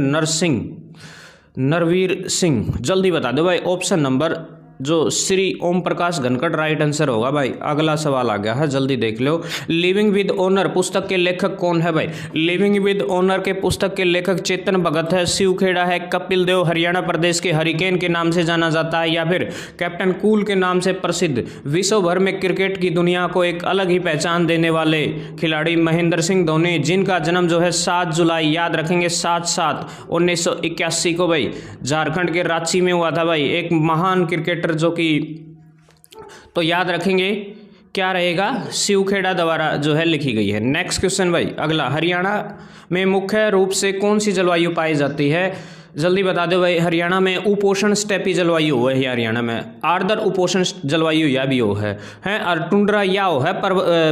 नरवीर सिंह, जल्दी बता दो भाई। ऑप्शन नंबर जो श्री ओम प्रकाश धनखड़ राइट आंसर होगा भाई। अगला सवाल आ गया है, जल्दी देख लो। लिविंग विद ऑनर पुस्तक के लेखक कौन है भाई? लिविंग विद ऑनर के पुस्तक के लेखक चेतन भगत है, शिव खेड़ा है, कपिल देव हरियाणा प्रदेश के हरिकेन के नाम से जाना जाता है, या फिर कैप्टन कूल के नाम से प्रसिद्ध विश्व भर में क्रिकेट की दुनिया को एक अलग ही पहचान देने वाले खिलाड़ी महेंद्र सिंह धोनी, जिनका जन्म जो है 7 जुलाई, याद रखेंगे 7/7/1981 को भाई झारखंड के रांची में हुआ था भाई। एक महान क्रिकेटर जो कि, तो याद रखेंगे क्या रहेगा? शिव खेड़ा द्वारा जो है लिखी गई है। नेक्स्ट क्वेश्चन भाई अगला, हरियाणा में मुख्य रूप से कौन सी जलवायु पाई जाती है? जल्दी बता दो भाई। हरियाणा में उपोषण स्टेपी जलवायु हो है, हरियाणा में आर्द्र उपोषण जलवायु या भी हो है और टुंड्रा या हो है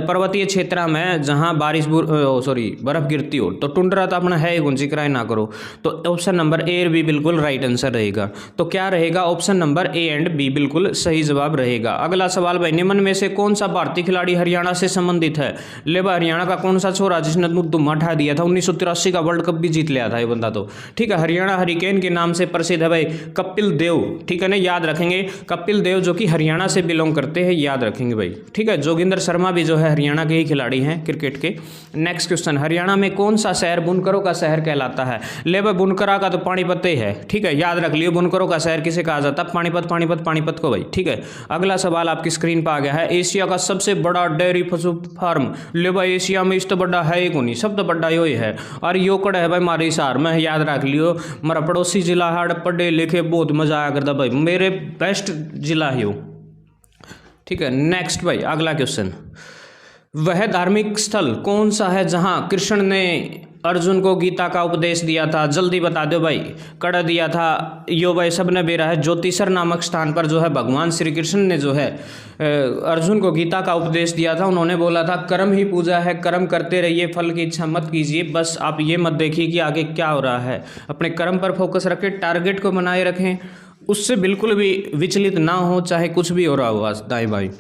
पर्वतीय क्षेत्र में जहाँ बारिश बर्फ गिरती हो। तो टुंड्रा तो अपना है गुंजी कराए ना करो। तो ऑप्शन नंबर ए और बी बिल्कुल राइट आंसर रहेगा। तो क्या रहेगा, option number A and B बिल्कुल सही जवाब रहेगा। अगला सवाल भाई, निम्न में से कौन सा भारतीय खिलाड़ी हरियाणा से संबंधित है? ले भाई, हरियाणा का कौन सा छोरा जिसने धुम्मा उठा दिया था, 1983 का वर्ल्ड कप भी जीत लिया था ये बंदा तो, ठीक है। हरियाणा हरिकेन के नाम से प्रसिद्ध है भाई कपिल देव, ठीक है ना, याद रखेंगे कपिल देव जो कि हरियाणा से बिलोंग करते हैं, याद रखेंगे भाई, ठीक है। जोगिंदर शर्मा भी जो है हरियाणा के ही खिलाड़ी हैं क्रिकेट के। नेक्स्ट क्वेश्चन, हरियाणा में कौन सा शहर बुनकरों का शहर कहलाता है? ले भाई, बुनकरा का तो पानीपत ही है, ठीक है, याद रख लियो। बुनकरों का शहर किसे कहा जाता है? पानीपत, पानीपत, पानीपत को भाई, ठीक है। अगला सवाल आपकी स्क्रीन पर आ गया है, एशिया का सबसे बड़ा डेयरी पशु फार्म। ले भाई, एशिया में इस तो बड़ा है ही नहीं, सब तो बड़ा यो ही है और यो कड़ा है भाई मारी हिसार में, याद रख लियो। मेरा पड़ोसी जिला है, पढ़े लिखे बहुत मजा आया करता भाई, मेरे बेस्ट जिला है यो, ठीक है। नेक्स्ट भाई अगला क्वेश्चन, वह धार्मिक स्थल कौन सा है जहां कृष्ण ने अर्जुन को गीता का उपदेश दिया था? जल्दी बता दो भाई। कड़ा दिया था यो भाई, सबने बेरा है ज्योतिषर नामक स्थान पर जो है भगवान श्री कृष्ण ने जो है अर्जुन को गीता का उपदेश दिया था। उन्होंने बोला था कर्म ही पूजा है, कर्म करते रहिए, फल की इच्छा मत कीजिए, बस आप ये मत देखिए कि आगे क्या हो रहा है, अपने कर्म पर फोकस रखें, टारगेट को बनाए रखें, उससे बिल्कुल भी विचलित ना हो, चाहे कुछ भी हो रहा हो दाएं भाई,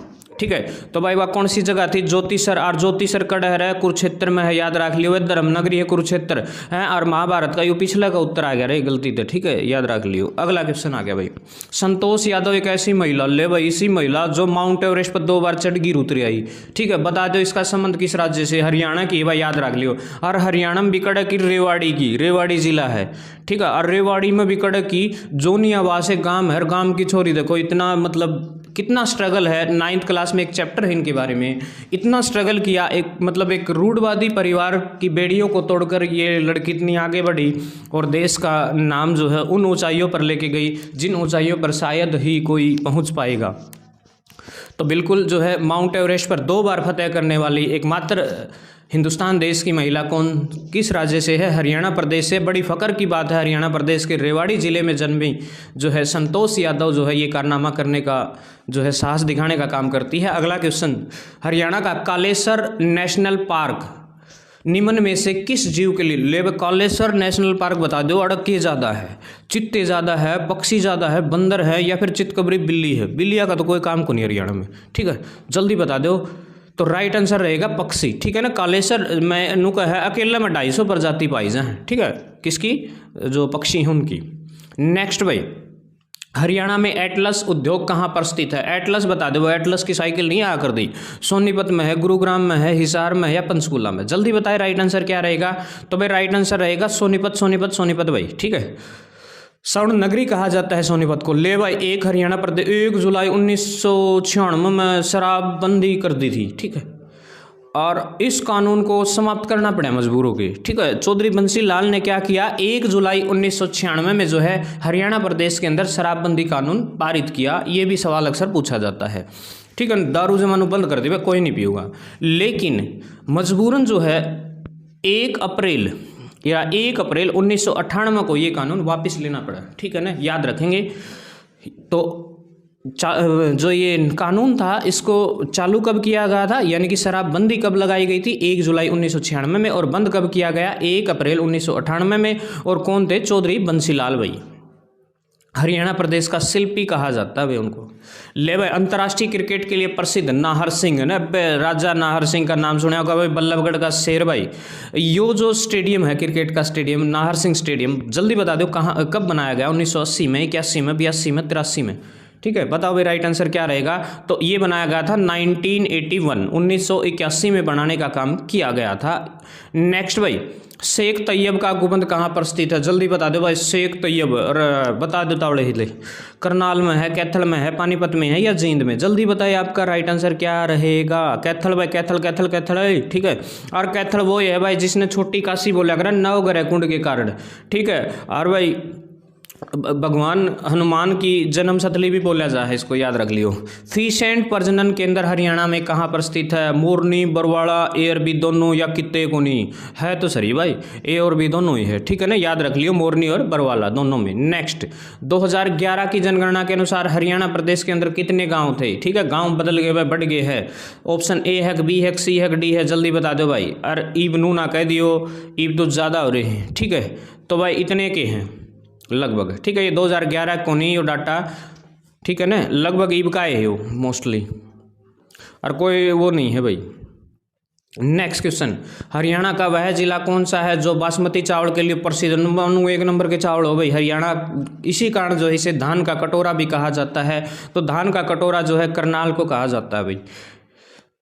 ठीक है। तो भाई वह कौन सी जगह थी? ज्योतिषर, और ज्योतिषर कड़हर है कुरुक्षेत्र में है, याद रख लियो। धर्मनगरी है कुरुक्षेत्र है, और महाभारत का यो पिछला का उत्तर आ गया रे, गलती थे, ठीक है, याद रख लियो। अगला क्वेश्चन आ गया भाई, संतोष यादव एक ऐसी महिला, ले भाई इसी महिला जो माउंट एवरेस्ट पर 2 बार चढ़ गिर उतरी आई, ठीक है। बता दो इसका संबंध किस राज्य से? हरियाणा की भाई, याद रख लियो। और हरियाणा में बिकड़ की रेवाड़ी की, रेवाड़ी जिला है, ठीक है। और रेवाड़ी में बिकड़ की जोनियावास एक गांव है, गांव की छोरी देखो इतना मतलब कितना स्ट्रगल है। 9th क्लास में एक चैप्टर है इनके बारे में, इतना स्ट्रगल किया, एक मतलब एक रूढ़वादी परिवार की बेड़ियों को तोड़कर ये लड़की इतनी आगे बढ़ी और देश का नाम जो है उन ऊंचाइयों पर लेके गई जिन ऊंचाइयों पर शायद ही कोई पहुंच पाएगा। तो बिल्कुल जो है माउंट एवरेस्ट पर 2 बार फतेह करने वाली एकमात्र हिंदुस्तान देश की महिला कौन किस राज्य से है? हरियाणा प्रदेश से। बड़ी फ़ख्र की बात है, हरियाणा प्रदेश के रेवाड़ी ज़िले में जन्मी जो है संतोष यादव जो है ये कारनामा करने का जो है साहस दिखाने का काम करती है। अगला क्वेश्चन, हरियाणा का कालेसर नेशनल पार्क निम्न में से किस जीव के लिए? ले कालेसर नेशनल पार्क बता दो। अड़के ज़्यादा है, चित्ते ज़्यादा है, पक्षी ज़्यादा है, बंदर है या फिर चितकबरी बिल्ली है? बिल्लिया का तो कोई काम को नहीं हरियाणा में, ठीक है, जल्दी बता दो। तो राइट आंसर रहेगा पक्षी, ठीक है ना। कालेसर में नु का है अकेला में 250 प्रजाति पाई जाए, ठीक है, किसकी? जो पक्षी हैं उनकी। नेक्स्ट भाई, हरियाणा में एटलस उद्योग कहाँ पर स्थित है? एटलस बता दो। एटलस की साइकिल नहीं आ कर दी, सोनीपत में है, गुरुग्राम में है, हिसार में है या पंचकूला में? जल्दी बताए राइट आंसर क्या रहेगा। तो भाई राइट आंसर रहेगा सोनीपत, सोनीपत, सोनीपत भाई, ठीक है। स्वर्ण नगरी कहा जाता है सोनीपत को। ले भाई, 1 हरियाणा प्रदेश 1 जुलाई 1996 में शराबबंदी कर दी थी, ठीक है, और इस कानून को समाप्त करना पड़ा मजबूर हो गए, ठीक है। चौधरी बंसी लाल ने क्या किया, 1 जुलाई 1996 में जो है हरियाणा प्रदेश के अंदर शराबबंदी कानून पारित किया। ये भी सवाल अक्सर पूछा जाता है, ठीक है। दारू जमाना बंद कर दिया, कोई नहीं पिएगा, लेकिन मजबूरन जो है 1 अप्रैल 1998 को ये कानून वापस लेना पड़ा, ठीक है ना, याद रखेंगे। तो जो ये कानून था इसको चालू कब किया गया था, यानी कि शराबबंदी कब लगाई गई थी? 1 जुलाई 1996 में। और बंद कब किया गया? 1 अप्रैल 1998 में। और कौन थे? चौधरी बंसीलाल भाई। हरियाणा प्रदेश का शिल्पी कहा जाता है भाई उनको। ले भाई, अंतर्राष्ट्रीय क्रिकेट के लिए प्रसिद्ध नाहर सिंह ना, राजा नाहर सिंह का नाम सुना होगा भाई, बल्लभगढ़ का शेर भाई। यो जो स्टेडियम है क्रिकेट का स्टेडियम, नाहर सिंह स्टेडियम, जल्दी बता दो कहाँ कब बनाया गया? 1980 में, 81 में, 82 में, 83 में, ठीक है। बताओ भाई राइट आंसर क्या रहेगा। तो ये बनाया गया था 1981 में बनाने का काम किया गया था। नेक्स्ट भाई, शेख तैयब का गुंबद कहाँ पर स्थित है? जल्दी बता दो भाई। शेख तैयब बता दो तावड़े हिले, करनाल में है, कैथल में है, पानीपत में है या जींद में? जल्दी बताइए आपका राइट आंसर क्या रहेगा। कैथल भाई, कैथल कैथल कैथल है, ठीक है। और कैथल वो है भाई जिसने छोटी काशी बोला कर नवग्रह कुंड के कारण, ठीक है। और भाई भगवान हनुमान की जन्म स्थली भी बोला जा है, इसको याद रख लियो। फीसेंट प्रजनन केंद्र हरियाणा में कहाँ पर स्थित है? मोरनी, बरवाड़ा, ए और बी दोनों या कितने को नहीं है? तो सही भाई, ए और बी दोनों ही है, ठीक है ना, याद रख लियो, मोरनी और बरवाला दोनों में। नेक्स्ट, 2011 की जनगणना के अनुसार हरियाणा प्रदेश के अंदर कितने गाँव थे? ठीक है, गाँव बदल गए भाई, बढ़ गए है। ऑप्शन ए है, बी है, सी है, डी है, जल्दी बता दो भाई। और ईब नू ना कह दियो, ईब तो ज़्यादा हो रहे हैं, ठीक है। तो भाई इतने के हैं लगभग, ठीक है। ये 2011 को नहीं ये डाटा, ठीक है ना, लगभग ईब का है वो मोस्टली, और कोई वो नहीं है भाई। नेक्स्ट क्वेश्चन, हरियाणा का वह जिला कौन सा है जो बासमती चावल के लिए प्रसिद्ध? एक नंबर के चावल हो भाई हरियाणा, इसी कारण जो है इसे धान का कटोरा भी कहा जाता है। तो धान का कटोरा जो है करनाल को कहा जाता है भाई,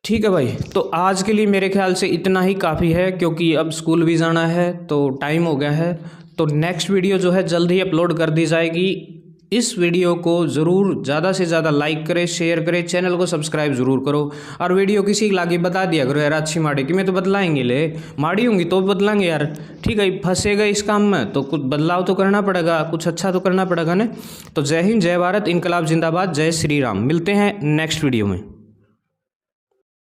ठीक है भाई। तो आज के लिए मेरे ख्याल से इतना ही काफ़ी है, क्योंकि अब स्कूल भी जाना है तो टाइम हो गया है। तो नेक्स्ट वीडियो जो है जल्द ही अपलोड कर दी जाएगी। इस वीडियो को ज़रूर ज़्यादा से ज़्यादा लाइक करें, शेयर करें, चैनल को सब्सक्राइब ज़रूर करो। और वीडियो किसी की लागे बता दिया करो यार, अच्छी माड़ी कि मैं तो बदलाएंगे, ले माड़ी होंगी तो बदलाएंगे यार, ठीक है। फंसेगा इस काम में तो कुछ बदलाव तो करना पड़ेगा, कुछ अच्छा तो करना पड़ेगा ना। तो जय हिंद, जय भारत, इनकलाब जिंदाबाद, जय श्री राम। मिलते हैं नेक्स्ट वीडियो में।